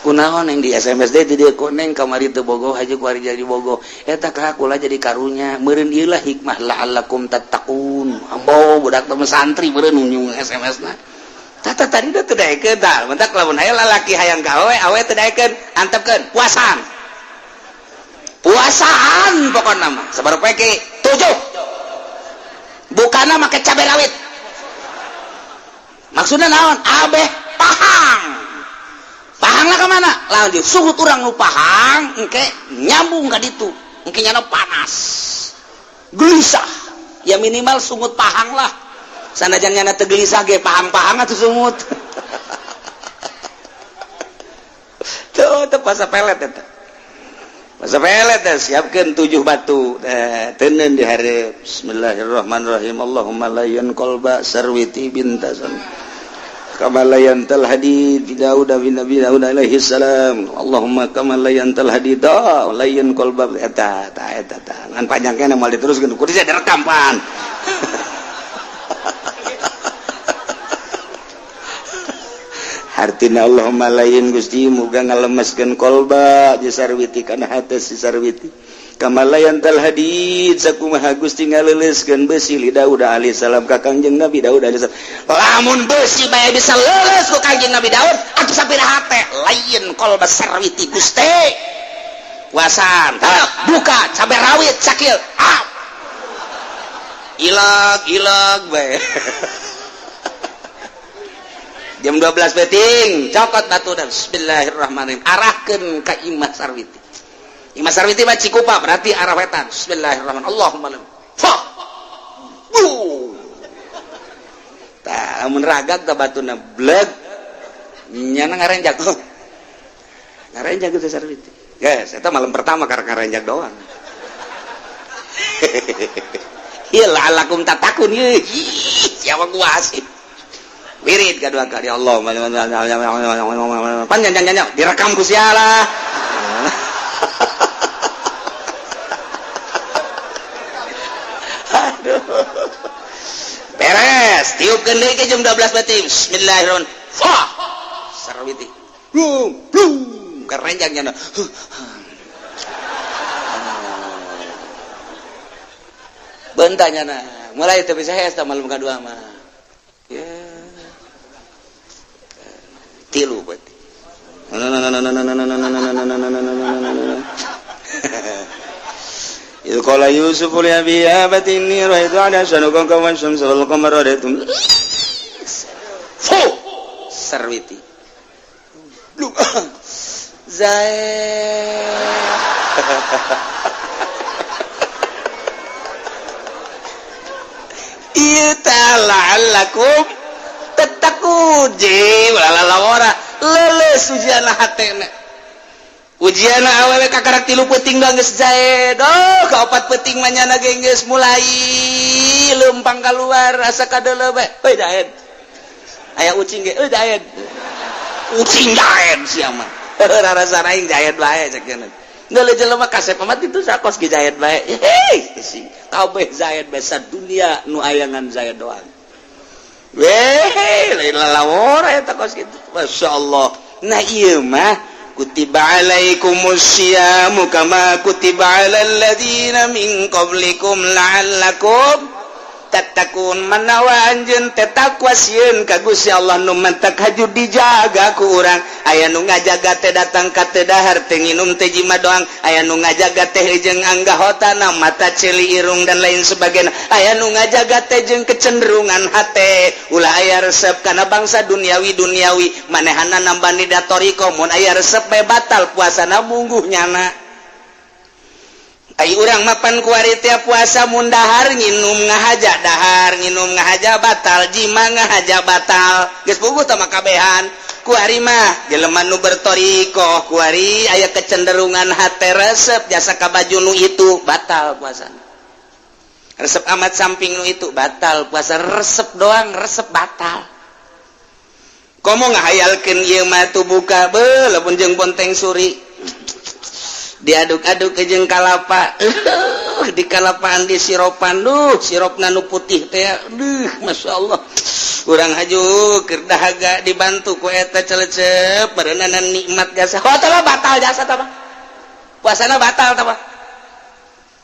kunaon yang di SMS teh teu koneng kamari teu bogoh haji ku ari jadi bogoh eta kakula jadi karunya meureun ieu lah hikmah la'allakum tattaqun ambo budak teh santri meureun nyung SMS-na tata tadi udah teu daekeun tah mentak lamun aya lalaki hayang ka awe teu daekeun antepkeun puasaan pokona mah sabar peke 7 bukana make cabe rawit maksudna naon abeh pahang lah ke mana? Lanjut suhut urang nu pahang engke nyambung ka ditu engke nyana panas gelisah ya minimal sungut pahang lah sanajan nyana teu gelisah ge pahang-pahang atuh sungut tuh pasa pelet eta pasa pelet siapkeun 7 batu teuneun di hareup bismillahirrahmanirrahim Allahumma layyan qalba sarwiti bintasan kama layantal hadid bi Daud bin Nabi Daud alaihi salam Allahumma kama layantal hadid layyan qalba eta ngan panjang kana moal diteruskeun kudu direkam pan hartina Allahumma layyan Gusti muga ngalemeskeun qalba jeung sarwiti kana hate si sarwiti kama layantal hadid sakumaha Gusti ngaleuleskeun besi li Daud alaihi salam ka Kangjeng Nabi Daud alaihi salam lamun besi bae bisa leuleus ku Kangjeng Nabi Daud atuh sapiraha teh lain qalba sarwiti Gusti puasan buka cabe rawit sakil ilag bae jam 12 beting cokot batu dan bismillahirrahmanirrahim arahkeun ka Imah Sarwiti Imah Sarwiti mah Cikupa berarti arah wetan. Bismillahirrahmanirrahim. Allahumma fa. Tah mun ragag ka batuna bleg. Nyana ngarenjak. Ngarenjak teh Sarwiti. Guys, eta malam pertama karena ngarenjak doang. Ieu la'allakum tattaqun ieu. Siapa kuasi. Wirid kadua kali Allah. Panjang direkam ku sialah. Beres tiupkeun deui ke jam 12 batim bismillahirrahmanirrahim fa sarwiti blum kerenjangnya bentanya na mulai teu bisa hesta malam kadua mah ya tilu berarti Idh qala Yusuf li abi abati inni ra'aytu 'asharata kawkaban syamsa wal qamara ra'aytum sarwiti la'allakum tattaqun lalawara leuleus ujianna hatena ujianna awewe kakarak 3 peuting geus jaed kaopat peuting mah nyana geus mulai leumpang keluar asa kadeuleu bae euy jaed aya ucing ge euy jaed ucing jaed sia mah rarasa aing jaed bae cekeun ngeuleuh jelema kasep mah itu sakos ge jaed bae kabeh jaed bae sadunia nu ayangan jaed doang weh lain lalawor eta kos kitu masyaallah nah ieu mah kutiba alaikumus syiyamu kama kutiba alal ladzina min qablikum la'allakum takun manawa anjeun teh takwa sieun ka Gusti Allah nu mantak haju dijaga ku urang aya nu ngajaga teh datang ka teu dahar teh nginum teh jima doang aya nu ngajaga teh jeung anggahotana mata celi irung dan lain sebagainya aya nu ngajaga teh jeung kecenderungan hate ulah aya resep kana bangsa duniawi manehana nambani datoriko mun aya resep bae batal puasana mungguh nyana. Ai urang mapan kuari tiap puasa mun dahar nginum ngahaja dahar nginum ngahaja batal jima ngahaja batal geus puguh tah makabehan kuari mah jelema nu bertoriko kuari aya kecenderungan hate resep jasa ka baju nu itu batal puasana resep amat samping nu itu batal puasa resep doang resep batal komo ngahayalkeun ieu mah tu buka beuh lamun jeung bonteng suri diaduk-aduk ke jeung kalapa di kalapaan di siropan siropna nu putih teh masyaallah urang haju keur dahaga dibantu ku eta celecep berenana nikmat jasa tah batal jasa tah puasana batal tah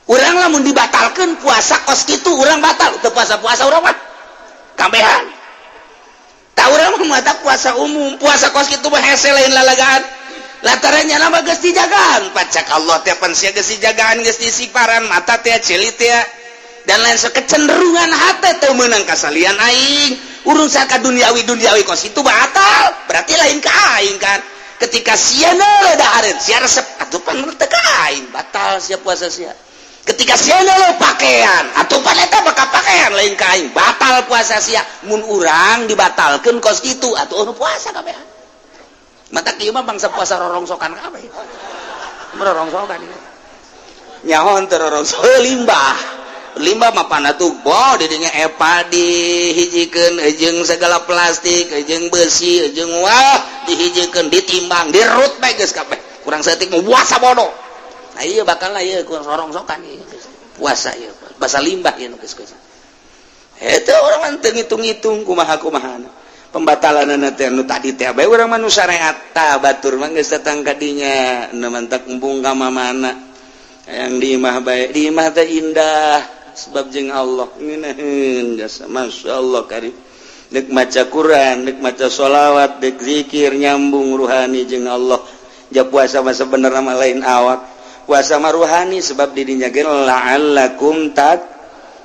urang lamun dibatalkeun puasa kos kitu urang batal teu puasa urang mah kambehan tah urang mah mata puasa umum puasa kos kitu mah hese lain lalagaan latarannya nama geus dijagaan pacak Allah teh pan sia geus dijagaan geus disiparan mata teh cilit teh dan lain kecenderungan hate teh meunang kasalian aing urang saka duniawi kos itu batal berarti lain ka aing kan ketika sia na dahareun sia resep atuh pan teu ka aing batal sia puasa sia ketika sia na pakaian atuh pan eta bakal pakaian lain ka aing batal puasa sia mun urang dibatalkeun kos kitu atuh puasa kabehan mata kieu mah bangsa puasa rorongsokan kabeh. Rorongsokan ieu. Nyahoan teu rorongso limbah mah pana tuh bo di dinya epa dihijikeun jeung segala plastik jeung besi jeung wah dihijikeun ditimbang dirut bae geus kabeh. Kurang saeutik mah puasa bodoh. Nah ieu bakal ieu kurang rorongsokan ieu. Puasa ieu. Basa limbah ieu geus geus. Eta urang teu ngitung-ngitung kumaha-kumahana. Pembatalan teh anu tadi teh bae urang mah nu syariat tah batur mah geus datang ka dinya nu mantak embung ka mamana yang di imah bae di imah teh indah sebab jeung Allah ngeunaheun jasa masyaallah karim deuk maca Quran deuk maca sholawat deuk zikir nyambung ruhani jeung Allah ja puasa mah sabenerna mah lain awak puasa mah ruhani sebab di dinya ge la'allakum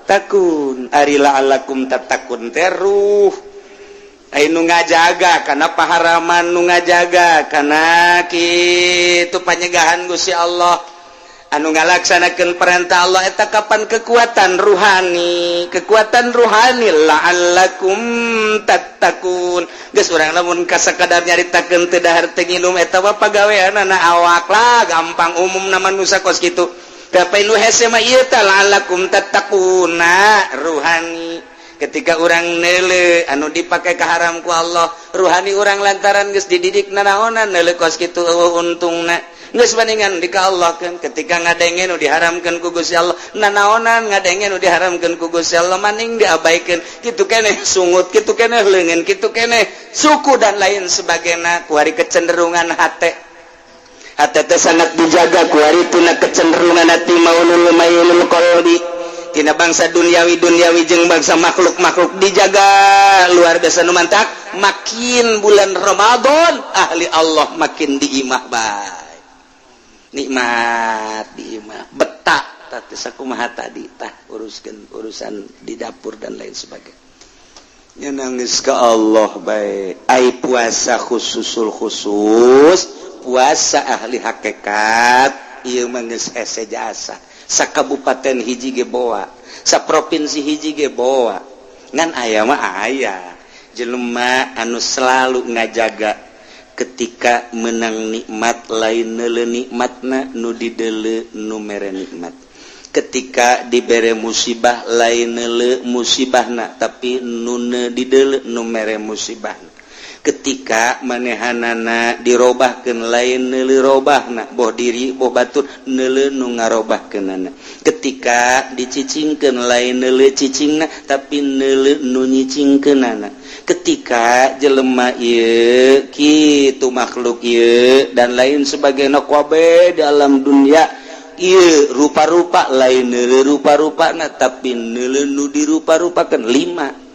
takun ari la'allakum tatakun teh ruh nu ngajaga karena paharaman nu ngajaga karena kitu panyegahan Gusti Allah anu ngalaksanakeun perintah Allah eta kapan kekuatan ruhani la'allakum tattaqun geus urang lamun kasakadar nyaritakeun teu dahar teu nginum eta mah pagaweanna awak lah gampang umumna manusia kos kitu tapi nu hese mah ieu tah la'allakum tattaquna ruhani ketika orang neule anu dipakai ka haram ku Allah ruhani orang lantaran geus dididik nanaonan neule kos kitu untungna geus bandingan di ka Allah kan ketika ngadengen nu diharamkeun ku Gusti Allah nanaonan ngadengen nu diharamkeun ku Gusti Allah maning diabaikeun kitu keneh sungut kitu keneh leungeun kitu keneh suku dan lain sebagainya ku hari kecenderungan hate teh sangat dijaga ku hari tuna kecenderungan hati maunul mailul qalbi tina bangsa duniawi jeung bangsa makhluk dijaga luar biasa nu mantak makin bulan Ramadan ahli Allah makin diimah bae nikmat diimah betah teh sakumaha tadi tah urusan di dapur dan lain sebagainya nya nangis ka Allah bae ai puasa khusus puasa ahli hakikat ieu mah geus hese jasa sakabupaten hiji ge boa saprovinsi hiji ge boa ngan aya mah aya jelema anu selalu ngajaga ketika menang nikmat lain neule nikmatna nu dideule nu mere nikmat ketika dibere musibah lain neule musibahna tapi nu dideule nu mere musibahna ketika manehanana dirobahkeun lain neuli robahna boh diri boh batur neuli nu ngarobahkeunana ketika dicicingkeun lain neuli cicingna tapi neuli nu nyicingkeunana ketika jelema ieu kitu makhluk ieu dan lain sebagainya kabeh di alam dunia iya rupa-rupa lain rupa-rupana tapi nu dirupa-rupakeun 5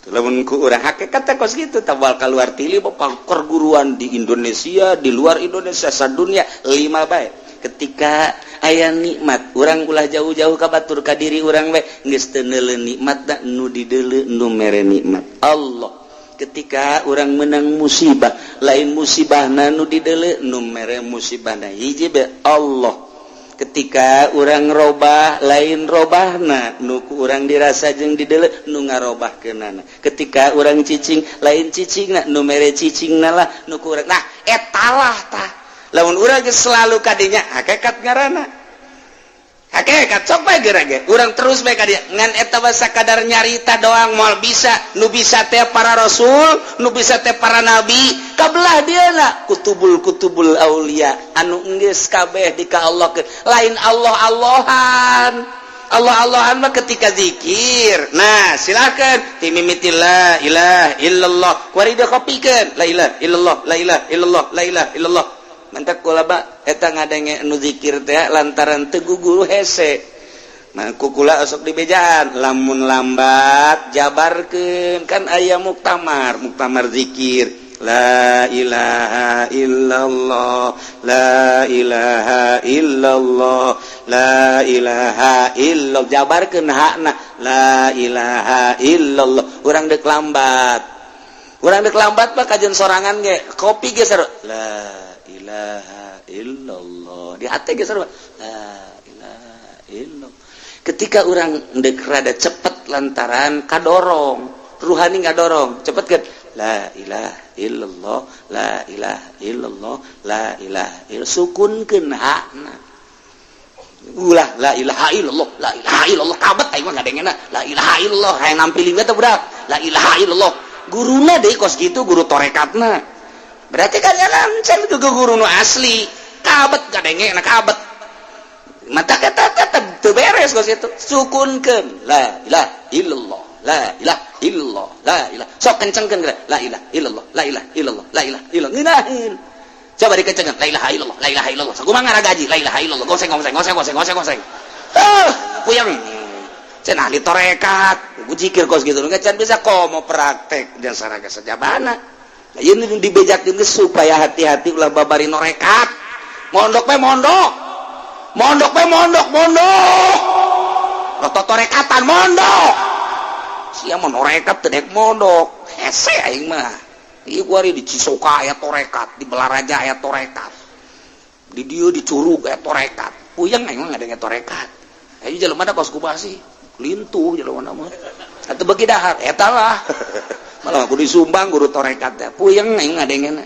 lamun ku urang hakikat kos gitu tabal keluar tili perguruan di Indonesia di luar Indonesia sadunya 5 bae ketika aya nikmat urang ulah jauh-jauh ka batur ka diri urang we geus teu neuleun nikmat nu dideuleu nu mere nikmat Allah ketika orang menang musibah lain musibahna nu dideuleu nu mere musibahna hiji be Allah ketika orang robah lain robahna nu ku urang dirasa jeung dideuleu nu ngarobahkeunana ketika orang cicing lain cicingna nu mere cicingna lah nu ku urang nah etalah tah lamun urang geus selalu kadinya hakikat ngaranna hakikat sok bae geura urang terus bae ka dieu ngan eta basa kadar nyarita doang moal bisa nu bisa teh para rasul nu bisa teh para nabi kabelah dieuna kutubul aulia anu geus kabeh dikaallahkeun lain Allah-Allahan mah ketika zikir nah silakan timimiti la ilaha illallah kuari dikopikeun la ilaha illallah la ilaha illallah la ilaha illallah mantak kulaba eta ngadenge anu zikir teh lantaran teu guguru hese nah kukula osok dibejaan lamun lambat jabarkeun kan aya muktamar zikir la ilaha illallah la ilaha illallah la ilaha illallah jabarkeun hakna la ilaha illallah urang deuk lambat mah kajen sorangan ge kopi ge sarua la ilaha illallah di hati geus sarua la ilaha illallah ketika urang deuk rada cepet lantaran kadorong ruhani ngadorong cepetkeun la ilaha illallah la ilaha illallah la ilaha illallah sukunkeun hakna ulah la ilaha illallah la ilaha illallah kabet aing mah ngadengena la ilaha illallah hayang nampilin we teh budak la ilaha illallah guruna deui kos kitu guru torekatna berarti kan lancen ke guru nu asli kabet ngadengena kabet mata kata teu beres kos kitu sukunkeun la ilaha illallah la ilaha illallah la ilaha sok kencengkeun la ilaha illallah la ilaha illallah la ilaha illallah ngeunaheun coba dikencengkeun la ilaha illallah la ilaha illallah sakumaha ngaragaji la ilaha illallah goseng puyeng cenah ahli torekat zikir kos gitu enggak can bisa komo praktek dan saraga sajabana ieu dibejakeun geus supaya hati-hati ulah babari norekat mondok roto torekatan mondok sia mah norekat teu dek mondok hese aing mah ieu kuari di Cisoka aya torekat di Belaraja aya torekat di dieu di Curug aya torekat puyeng aing mah ngadenge torekat ayo jelema da kos kubasi lintuh jelema mah atuh bagi dahar eta lah malah aku disumbang guru torekat teh puyeng aing ngadengena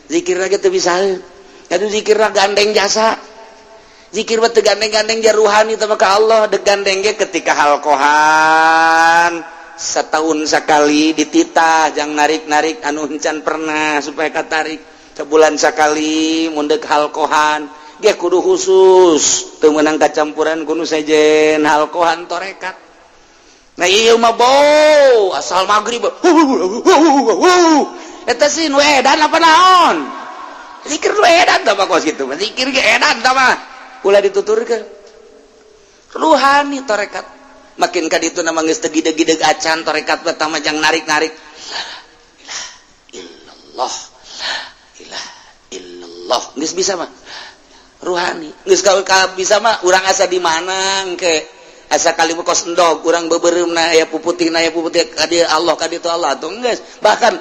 zikirna ge teu bisaeun atuh zikirna gandeng jasa zikir mah teu gandeng-gandeng jar ruhani teh ka Allah deuk gandeng ge ketika halkohan setahun sekali dititah jang narik-narik anu encan pernah supaya katarik sebulan sekali mun deuk halkohan ge kudu khusus teu meunang kacampuran kudu sejen halkohan torekat nah ieu mah bau asal magrib eta sih nu edan apa naon zikir nu edan tah kos kitu mah zikir ge edan tah mah ulah dituturkeun ruhani torekat makin ka ditu na geus teu gideg-gideg acan torekat teh mah jang narik-narik la ilaha illallah geus bisa mah ruhani geus ka bisa mah urang asa di mana engke asa kali kos endog urang beubeureummna aya puputihna aya puputih ka dieu Allah ka ditu Allah atuh geus bahkan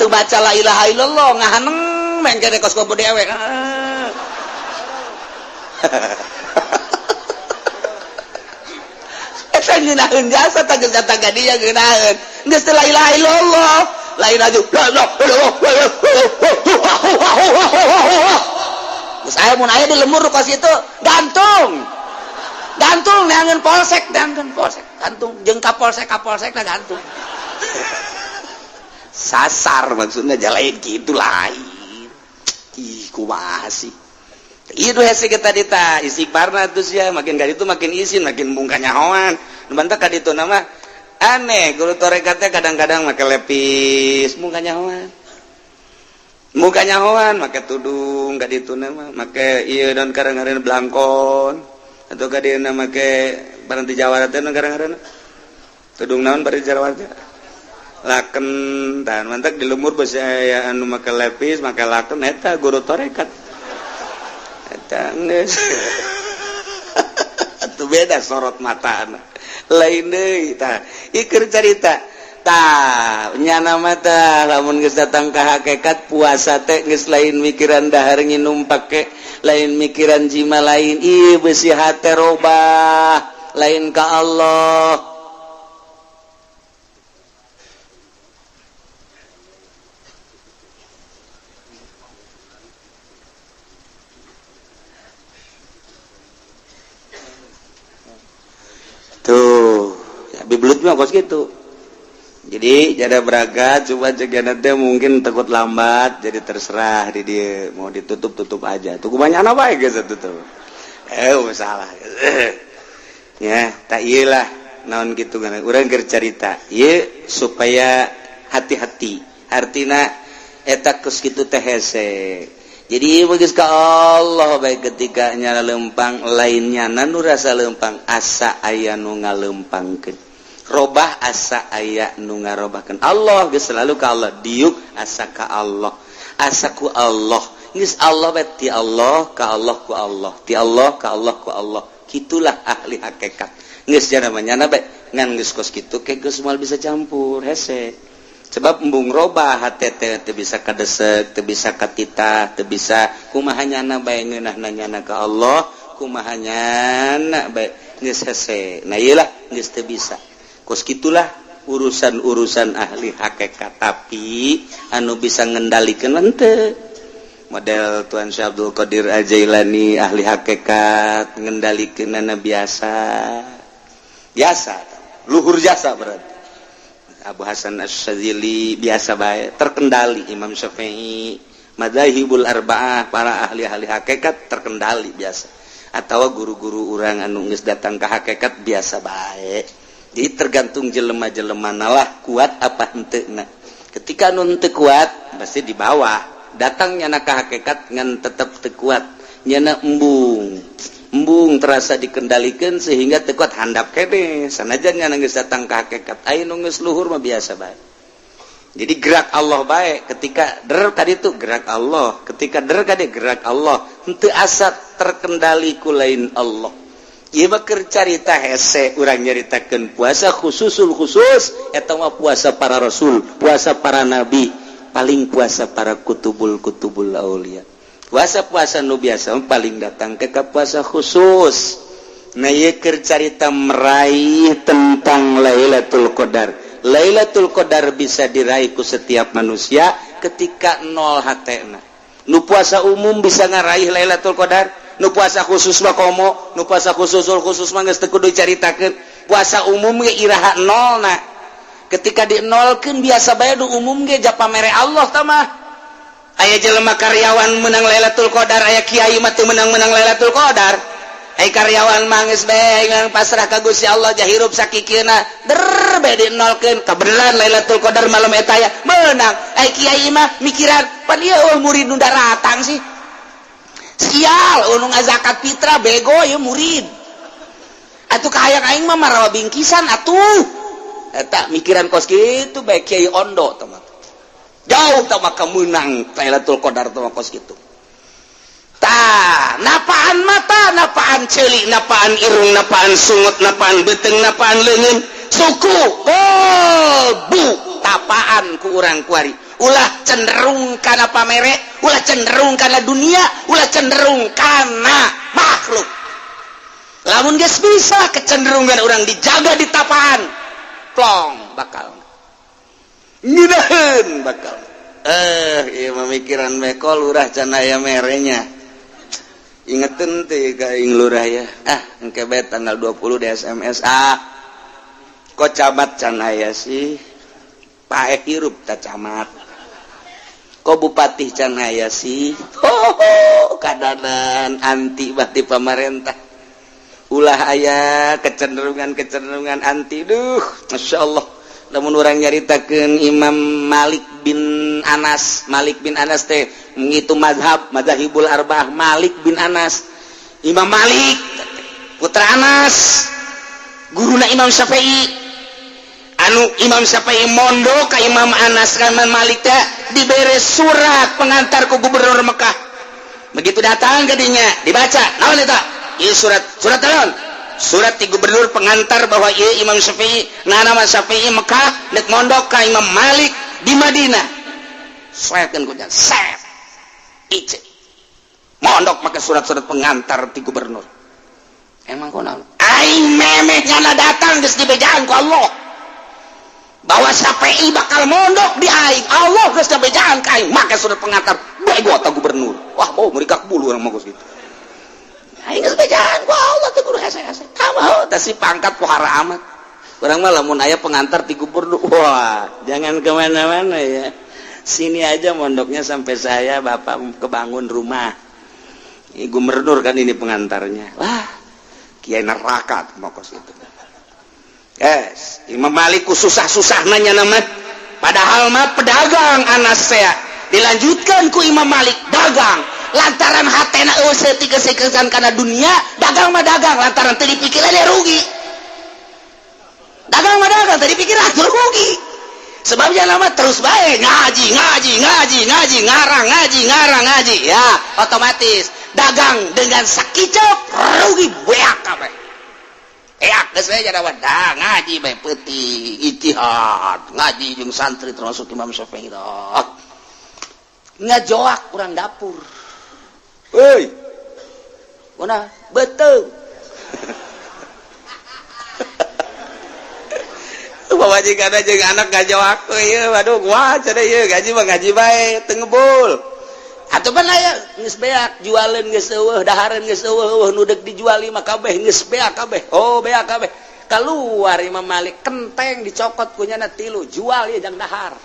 teu baca la ilaha illallah ngahaneng mengke kos ka dewe eta ngeunaheun jasa tah geus datang ka dieu ngeunaheun geus teu la ilaha illallah lain aja geus aya mun aya di lemur kos itu gantung neangeun polsek gantung jeung kapolsek lah gantung sasar maksudnya jalain gitu lain ih kumaha sih itu hese kita dita istighfarna tuh ya makin kali itu makin izin makin bungkanya hoan nubantak ka ditu nama aneh guru torekatnya kadang-kadang make lepis bungkanya hoan muka nyahoan make tudung ka ditu mah make ieu dan karang-karang blangkon atau ka dieuna make barang di Jawa teh karang-karang tudung naon bari Jawa teh laken dan mantak di lumur beusi aya anu make lepis make laken eta guru tarekat eta geus atuh beda sorot mata lain deui tah ikeur carita nyana mata lamun geus datang ka hakikat puasa teh geus lain mikiran dahar nginum pake lain mikiran jima lain ieu beusi hate robah lain ka Allah tuh ya biblut mah kos gitu. Jadi jada beraga coba cegana teh mungkin takut lambat jadi terserah di dia mau ditutup aja tuh banyak apa bae geus tutup masalah ya tak iyalah naon gitu kan urang keur carita ieu supaya hati-hati artina eta geus kitu teh hese jadi geus ka Allah bae ketika nyala lempang lainnya nu rasa lempang asa aya nu ngalempangkeun robah asa aya nu ngarobahkeun Allah geus selalu ka Allah diuk asa ka Allah asa ku Allah geus Allah bae ti Allah ka Allah ku Allah ti Allah ka Allah ku Allah kitulah ahli hakikat geus jana manyana bae ngan geus kos kitu ke geus moal bisa campur hese sebab embung robah hate teh teu bisa kadesek teu bisa katita teu bisa kumaha nyana bae ngeunahna nyana ka Allah kumaha nyana bae geus hese nah ieulah geus teu bisa kos gitulah urusan-urusan ahli hakikat tapi anu bisa ngendalikeun henteu model Tuan Syekh Abdul Qadir Al-Jailani ahli hakikat ngendalikeunna biasa luhur jasa berarti Abu Hasan Asy-Syadzili biasa bae terkendali Imam Syafi'i madzhabul arba'ah para ahli-ahli hakikat terkendali biasa atawa guru-guru urang anu geus datang ka hakikat biasa bae. Jadi tergantung jelema-jelema nalah kuat apa henteu na. Ketika nu henteu kuat pasti di bawah. Datang nyana ka hakikat ngan tetep teu kuat. Nyana embung terasa dikendalikeun sehingga teu kuat handap kene. Sanajan nyana geus datang ka hakikat aya nu geus luhur mah biasa bae. Jadi gerak Allah bae ketika der tadi itu gerak Allah, ketika der kade gerak Allah, henteu asa terkendali ku lain Allah. Ieu mah keur carita hese urang nyaritakeun puasa khususul khusus eta mah puasa para rasul, puasa para nabi, paling puasa para kutubul aulia. Puasa-puasa nu biasa paling datang ke puasa khusus. Nah ieu keur carita meraih tentang Lailatul Qadar. Lailatul Qadar bisa diraih ku setiap manusia ketika nol hatena. Nu puasa umum bisa ngaraih Lailatul Qadar. Nu puasa khusus mah komo, nu puasa khususul khusus mah geus teu kudu caritakeun. Puasa umum ge iraha nolna. Ketika dinolkeun biasa bae nu umum ge japa mere Allah tah mah. Aya jelema karyawan menang Lailatul Qadar, aya kiai mah teu menang-menang Lailatul Qadar. Aya karyawan mah geus bae ngan pasrah ka Gusti Allah jahirup sakikeuna, der bae dinolkeun kabeneran Lailatul Qadar malam eta aya menang. Aya kiai mah mikiran pan ieu murid nu daratang sih. Sial anu ngazakat fitrah bego ya murid atuh kahayang aing mah marawa bingkisan atuh eta mikiran kos kitu bae kiai ondo tah mah jauh tah mah kemenang Lailatul Qadar tah kos kitu tah napaan mata napaan ceuli napaan irung napaan sungut napaan beteng napaan leungeun suku bu tapaan ku urang kuari ulah cenderung kana pamere, ulah cenderung kana dunia, ulah cenderung kana makhluk. Lamun geus bisa kecenderungan orang dijaga di tapaan, plong bakal. Ngidaheun bakal. Ieu mamikiran mekol lurah can aya merenya. Ingeteun teh ka ing lurah ya. Engke bae tanggal 20 di SMS. Kok camat can aya sih? Pae hirup ta camat. Kok bupati can aya sih? Kadanan anti bati pemerintah. Ulah aya kecenderungan anti. Duh, Masya Allah. lamun urang nyaritakeun Imam Malik bin Anas teh ngitu madzhabul arba'ah Malik bin Anas. Imam Malik putra Anas guruna Imam Syafi'i. Anu Imam Syafi'i mondok ka Imam Anas ka Imam Malik teh dibere surat pengantar ku gubernur Mekah. Begitu datang ke dinya dibaca naon eta? Ieu surat naon? Surat ti gubernur pengantar bahwa ieu Imam Syafi'i nama Syafi'i Mekah nek mondok ka Imam Malik di Madinah. Saekeun ku jan set. Ice. Mondok make surat-surat pengantar ti gubernur. Emang kunaon? Aing memeh nyana datang geus dibejaan ku Allah. Bahwa Syafi'i bakal mondok di aing. Allah geus dibejaan ka aing make surat pengantar bego ta gubernur. Wah, mau mereka bulu orang mogos gitu. Aing geus bejaan ku Allah teh kudu hese-hese. Kamau teh si pangkat pohara amat. Urang mah lamun aya pengantar ti gubernur, wah, jangan kemana-mana ya. Sini aja mondoknya sampai saya Bapak kebangun rumah. Ini gubernur kan ini pengantarnya. Wah, kiai neraka mogos itu. Yes, Imam Malik ku susah-susah nanya nama. Padahal mah pedagang Anas saya. Dilanjutkan ku Imam Malik dagang. Lantaran hatena eueuh seutigeun kana dunia, dagang mah dagang lantaran teu dipikir aya rugi. Dagang mah dagang teu dipikir aya rugi. Sebabnya nama terus bae ngaji, ngarang. Ya, otomatis dagang dengan sakicep rugi beak kabeh. Geus we jadawan ngaji bae peuting ijtihad, ngaji jeung santri termasuk Imam Syafi'i tah. Ngajoak urang dapur. Euy. Kunaon? Beteung. Pamajikanna jeung anak ngajoak ieu, waduh kuat cenah ieu, gaji mah ngaji bae teu ngebul. Atuh pan aya geus beak jualeun geus eueuh, dahareun geus eueuh, nu deuk dijuali mah kabeh geus beak kabeh. Oh, beak kabeh. Keluar Imam Malik kenteng dicokot ku nyana 3, jual ieu jang dahar.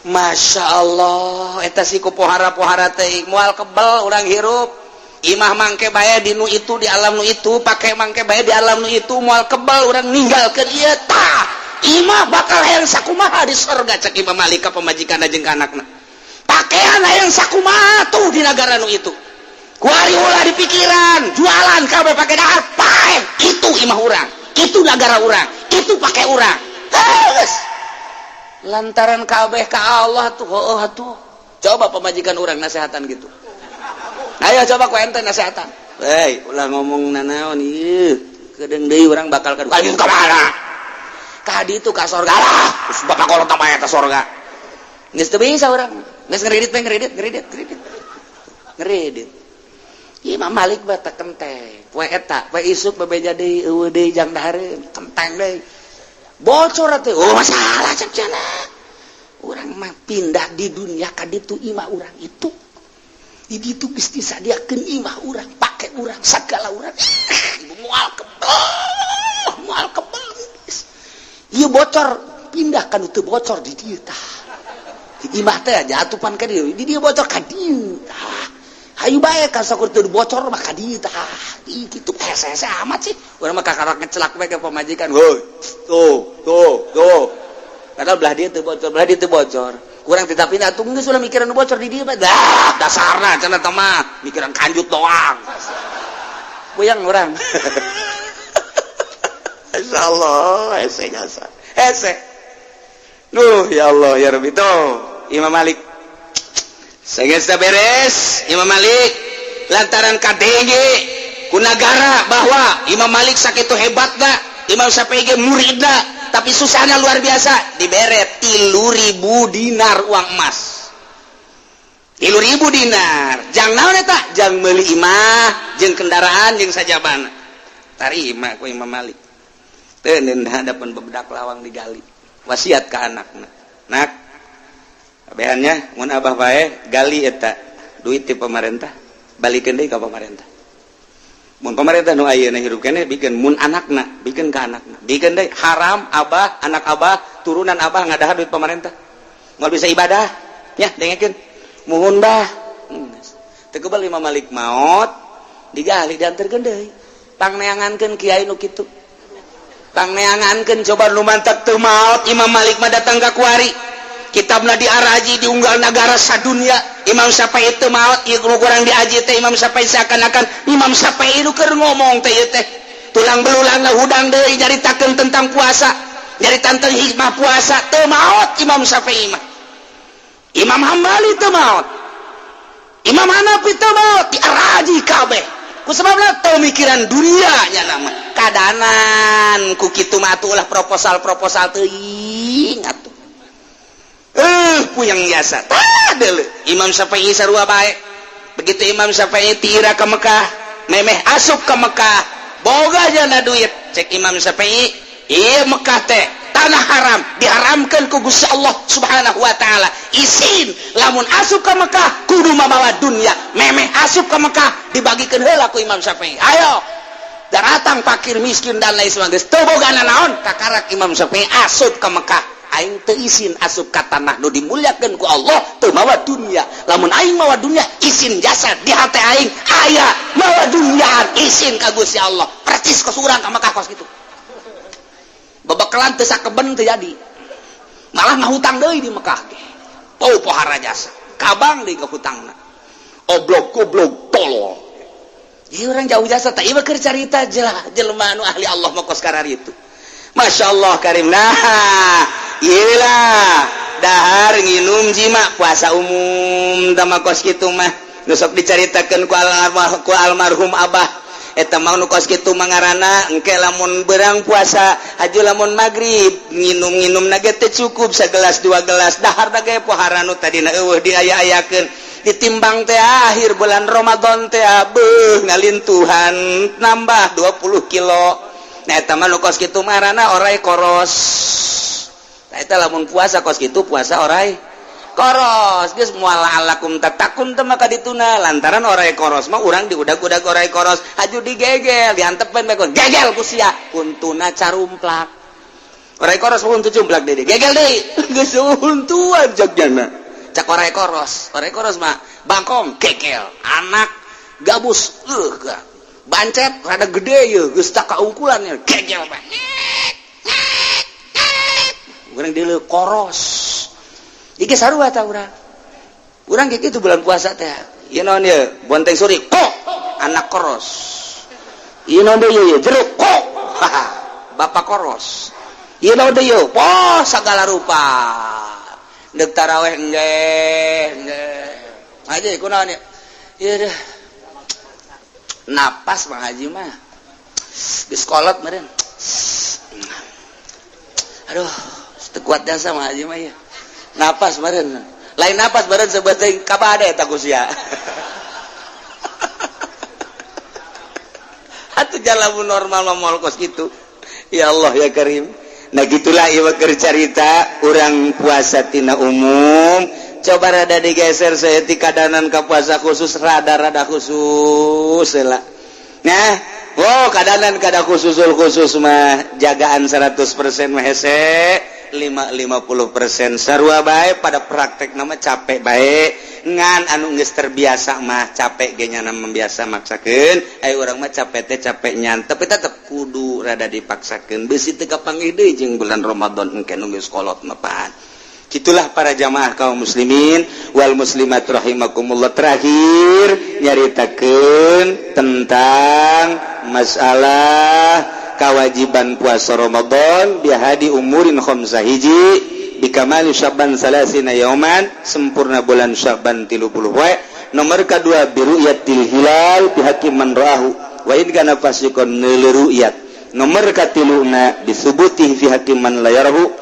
Masya Allah, eta si ku pohara-pohara teh moal kebel urang hirup. Imah mangke bae di nu itu di alam nu itu, pake mangke bae di alam nu itu moal kebel urang ninggalkeun ieu tah. Imah bakal hayang sakumaha di surga cek Imam Malik ka pamajikanna jeung ka anakna. Pakaian yang sakumaha tuh di negara nu itu. Kuari ulah di pikiran, jualan kabeh pake dahar, paeh. Itu imah urang, itu negara urang, itu pake urang. Terus lantaran kabeh ka Allah tuh, heueuh atuh. Coba pemajikan urang nasehatan gitu. Ayo coba ku ente nasehatan. Hei, ulah ngomong nanaon ieu. Kedeung deui urang bakal ka ditu ka mana? Ka ditu ka surga lah. Terus bapak kolot mah eta surga. Geus teu bisa urang. Geus ngeredit. Imam Malik bata kenteng. Poe eta, poe isuk bebeja deui eueuh deui jang dahareun, kenteng deui. Bocor atuh. Oh, masalah cek cenah. Urang mah pindah di dunia ka ditu imah urang itu. Di ditu geus disadiakeun imah urang, pake urang sagala urang. Moal kebel. Ieu bocor pindah kan teu bocor di dieu tah. Di imah teh jatupan ka dieu, di dieu bocor ka dieu. Hayu bae kan sakur teu bocor mah ka dieu tah. Ih kitu hese-hese amat sih. Urang mah kakarak ngecelak bae ka pamajikan. Woi, tuh. Padahal belah dieu teu bocor, Kurang tetapi atuh geus ulah mikiran bocor di dieu mah. Dah, dasarna cenah teh mah mikiran kanjut doang. Puyang urang. Insyaallah hese jasa. Hese. Duh, ya Allah, ya Rabbi tuh. Imam Malik. Sageus beres, Imam Malik lantaran KDG ku negara bahwa Imam Malik sakitu hebatna, Imam Syafi'i ge muridna, tapi susahnya luar biasa. Dibere 3.000 dinar uang emas. 3.000 dinar. Jang naon eta? Jang meuli imah, jeung kendaraan, jeung sajabana. Tarima ku Imam Malik. Teu neun hadapan bebedak lawang digali. Wasiat ke anakna, nak abehannya mun abah bae gali eta duit ti pemerintah balikeun deui ka pemerintah. Mun pemerintah nu ayeuna hirup keneh bikeun mun anakna bikeun ka anakna, bikeun deui haram abah anak abah turunan abah ngadahar duit pemerintah moal bisa ibadah nya dengekeun muhun bah. Teu keubal Imam Malik maot digali dianterkeun deui pangneangankeun kiai nu kitu. pangneangankeun coba nu mantap teu maot Imam Malik mah datang ka kuari kitabna diaraji di unggal negara sadunia Imam Syafi'i teu maot ieu kurang diaji teh Imam Syafi'i seakan-akan Imam Syafi'i nu keur ngomong teh ieu teh tulang belulangna hudang deui nyaritakeun tentang puasa nyaritakeun tentang hikmah puasa teu maot Imam Syafi'i mah Imam Hambali teu maot Imam Hanafi teu maot diaraji kabeh kusababna teu mikiran dunia nya nama kadanan ku kitu mah atuh proposal teuing atuh puyang jasa tadel Imam Syafi'i sarua bae begitu Imam Syafi'i tira ke Mekah memeh asup ke Mekah boga jana duit cek Imam Syafi'i ieu Mekah teh tanah haram diharamkeun ku Gusti Allah Subhanahu wa taala isin lamun asup ka Mekah kudu mabawa dunya memeh asup ka Mekah dibagikeun heula ku Imam Syafi'i ayo datang fakir miskin dan lain sebagainya teu bogana naon kakarak Imam Syafi'i asup ka Mekah aing teu isin asup ka tanah nu dimuliakeun ku Allah teu mawa dunya lamun aing mawa dunya isin jasa di hate aing aya mawa dunya isin ka Gusti Allah percis ka surang ka Mekah kos kitu babakalan teu sakeben teu jadi malah ngahutang deui di Mekah ge pohara jasa kabang deui ka hutangna oblog goblok tolol ieu urang jauh jasa teh ieu keur carita jelema anu ahli Allah mah kos karari itu masyaallah karim nah ieulah dahar nginum jima puasa umum tama kos kitu mah nu sok dicaritakeun ku almarhum abah eta mah nu kos kitu mangarana engke lamun beurang puasa haju lamun magrib nginum nage teh cukup sagelas dua gelas dahar ge pohara nu tadina eueuh diaya-ayakeun ditimbang teh akhir bulan Ramadan teh beuh ngalintuhan nambah 20 kilo nah eta mah nu kos kitu marana orai koros nah eta lamun puasa kos kitu puasa orai koros geus moal alakum tatakun teh maka dituna lantaran orai koros mah urang diudag-udag orai koros haju digegel diantepen bae gegel ku sia untuna carumplak orai koros mah untu cumplak deui gegel deui geus untuan jagjana cak orai koros mah bangkong gegel anak gabus bancet rada gede ye geus tak kaungkulan gegel bae urang deuleu koros Ike sarua ta urang. Urang kayak gitu bulan puasa teh. Ieu naon ye? Bonteng suri. Kok anak koros. Ieu naon deui ye? Jeruk. Kok. Bapak koros. Ieu naon deui ye? Poh sagala rupa. Deuk tarawih enggeh. Aja kunaon ye? Ieu deh. Napas Bang Haji mah. Geus kolot meureun. Aduh, teu kuat jasa Bang Haji mah ya. Napas meren lain napas meren sebeting kabade eta kusia atuh jalamun normal mamol kos gitu ya Allah ya Karim nah gitulah ieu keur carita urang puasa tina umum coba rada digeser saya ti kadanan ka puasa khusus rada khusus heula nah kadanan kada khusus mah jagaan 100% mah hese 50% sarua bae pada praktek nama capek bae ngan anu geus terbiasa mah capek ge nya membiasa maksakeun aya urang mah capek teh capek nyan tapi tetep kudu rada dipaksakeun beusi teu kapanggih deui jeung bulan Ramadan engke nu geus kolot mah pan gitulah para jamaah kaum muslimin wal muslimat rahimakumullah terakhir nyaritakeun tentang masalah kewajiban puasa Ramadan bihadi umurin khamsah hiji bikamali Sya'ban salasina yauman sempurna bulan Sya'ban 30 wae nomor kedua biru'yatil hilal bihaqi man ra'ahu wa in kana fasiqan liru'yat nomor katiluna disubuti fi haqqi man la yarahu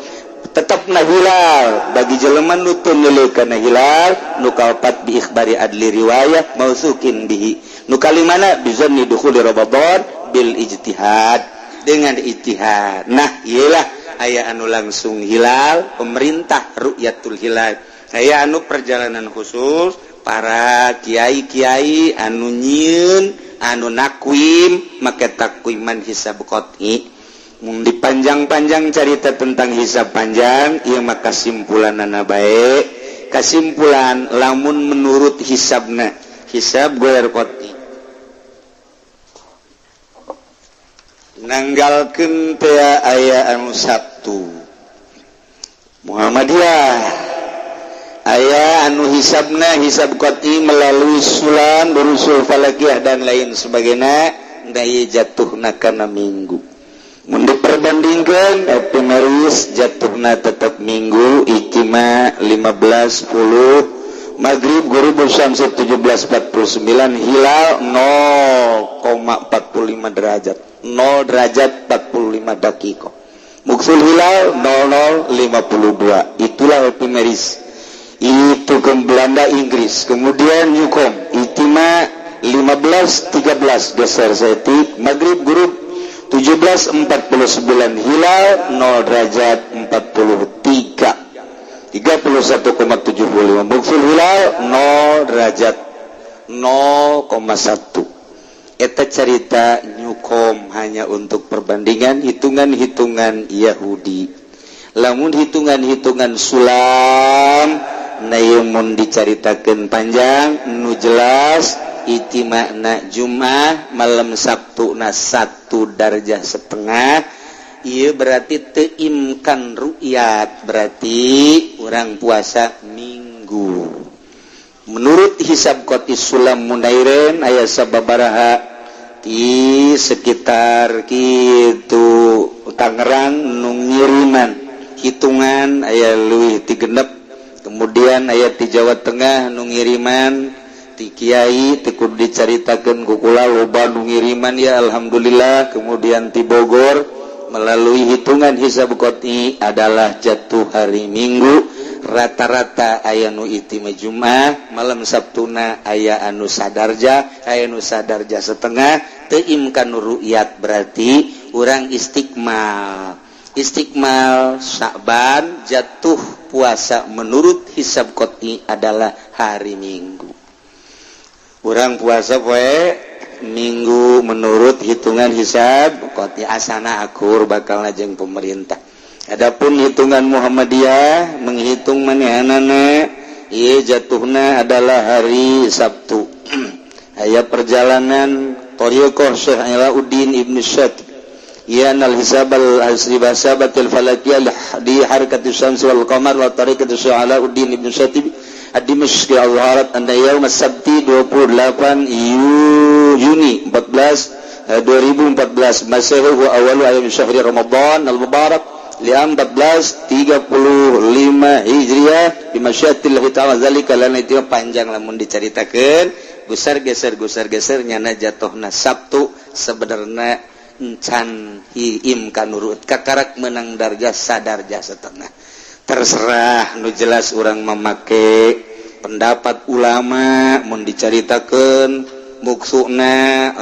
tetapna hilal bagi jelema nu teu neuleukeun hilal nu kaopat bi ikhbari adli riwayah mausukin bihi nu kalimana bizanni dukhuli Ramadan bil ijtihad dengan ijtihad. Nah, iyalah aya anu langsung hilal, pemerintah ru'yatul hilal. Aya anu perjalanan khusus para kiai-kiai anu nyieun, anu nakwim make takwiman hisab qot'i. Mun dipanjang-panjang cerita tentang hisab panjang, ieu mah kasimpulanana bae. Kasimpulan lamun menurut hisabna, hisab ghair qot'i. nanggalkeun teu aya anu Sabtu Muhammadiyah aya anu hisabna hisab qat'i melalui sulam berusul falakiyah dan lain sebagainya daya jatuhna kana minggu mun diperbandingkeun ephemeris jatuhna tetap minggu ikima 15:10 maghrib ghurubus syams 17:49 hilal 0,45 derajat 0 derajat 45 dakiko muksul hilal 00:52 itulah ephemeris itu ke Belanda Inggris kemudian Yukom itima 15:13 geser setik maghrib gurub 17:49 hilal 0 derajat 43 31,75 muksul hilal 0 derajat 0,1 eta cerita Yukom hanya untuk perbandingan hitungan-hitungan Yahudi lamun hitungan-hitungan sulam namun dicaritakan panjang nu jelas itimana Jumat malam Sabtu na 1 darjah setengah iya berarti teimkan ru'yat berarti orang puasa minggu menurut hisab qat'i sulam munairen aya sababaraha di sekitar kitu Tangerang nu ngiriman hitungan aya leuwih ti genep kemudian ayat di Jawa Tengah nu ngiriman ti kiai ti kudu dicaritakeun ku kula loba nu ngiriman ya alhamdulillah kemudian ti Bogor melalui hitungan hisab qat'i adalah jatuh hari Minggu rata-rata aya nu itima Jumat malam Sabtuna aya anu sadarja aya nu sadarja setengah teu imkan ru'yat berarti urang istiqmal Sya'ban jatuh puasa menurut hisab qat'i adalah hari Minggu. Urang puasa poe Minggu menurut hitungan hisab qat'i asana akur bakal lajeng pemerintah. Adapun hitungan Muhammadiyah menghitung manehanana ieu jatuhna adalah hari Sabtu. Aya perjalanan Thariqah Syekh Alauddin Ibnu Syatib ya nal hisab al-hasabatil falakiyah di harakatus syams wal qamar wa tariqatu Syekh Alauddin Ibnu Syatib ad-Dimashqi al-Harat anda yaum as-sabti 28 Juni 2014 masahu awalu ayam syahri Ramadan al-mubarak liam 1435 Hijriah bimasyiatillah ta'ala zalika lana itu panjang lamun dicaritakeun gusar geser nyana jatuhna Sabtu sebenarnya encan hiim kanurut kakarak menang darjah sadarjah setengah terserah nu jelas orang memakai pendapat ulama mun dicaritakeun muksuna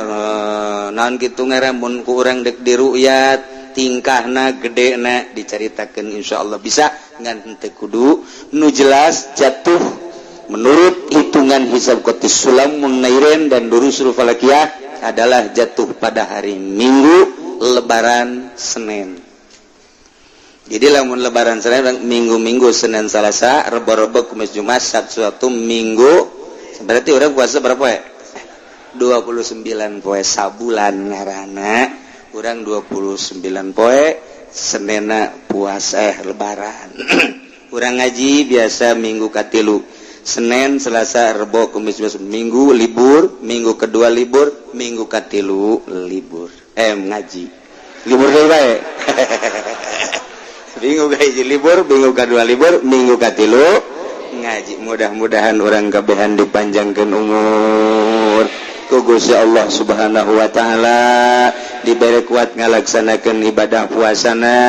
naon kitu ngaran mun ku urang dek diruyat tingkahna gedena dicaritakeun insyaallah bisa ngan teu kudu nu jelas jatuh menurut hitungan hisab qat'i sulam munairen dan durusul falakiyah adalah jatuh pada hari Minggu lebaran Senin. Jadi lamun lebaran Senin Minggu Senin Selasa Rebo Kamis Jumat Sabtu Minggu berarti orang puasa berapa poe? 29 poe sabulan ngaranna urang 29 poe Senena puasa lebaran. Urang ngaji biasa minggu katilu Senin, Selasa, Rebo, Kamis, Minggu libur, minggu kedua libur, minggu katilu libur. Ngaji. Libur deui bae. Minggu kahiji libur, minggu kedua libur, minggu katilu ngaji. Mudah-mudahan orang kabehan dipanjangkeun umur. Ku Gusti Allah Subhanahu wa taala diberi kuat ngalaksanakeun ibadah puasana,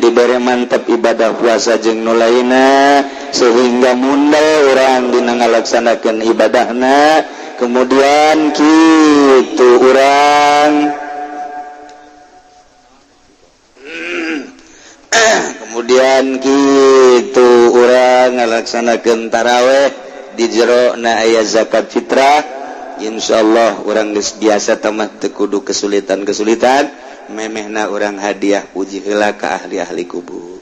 diberi mantap ibadah puasa jeung nu lainna sehingga munda urang dina ngalaksanakeun ibadahna kemudian kitu urang ngalaksanakeun tarawih di jero na aya zakat fitrah. Insyaallah orang geus biasa tamah teu kudu kesulitan memehna orang hadiah puji heula ka ahli-ahli kubur.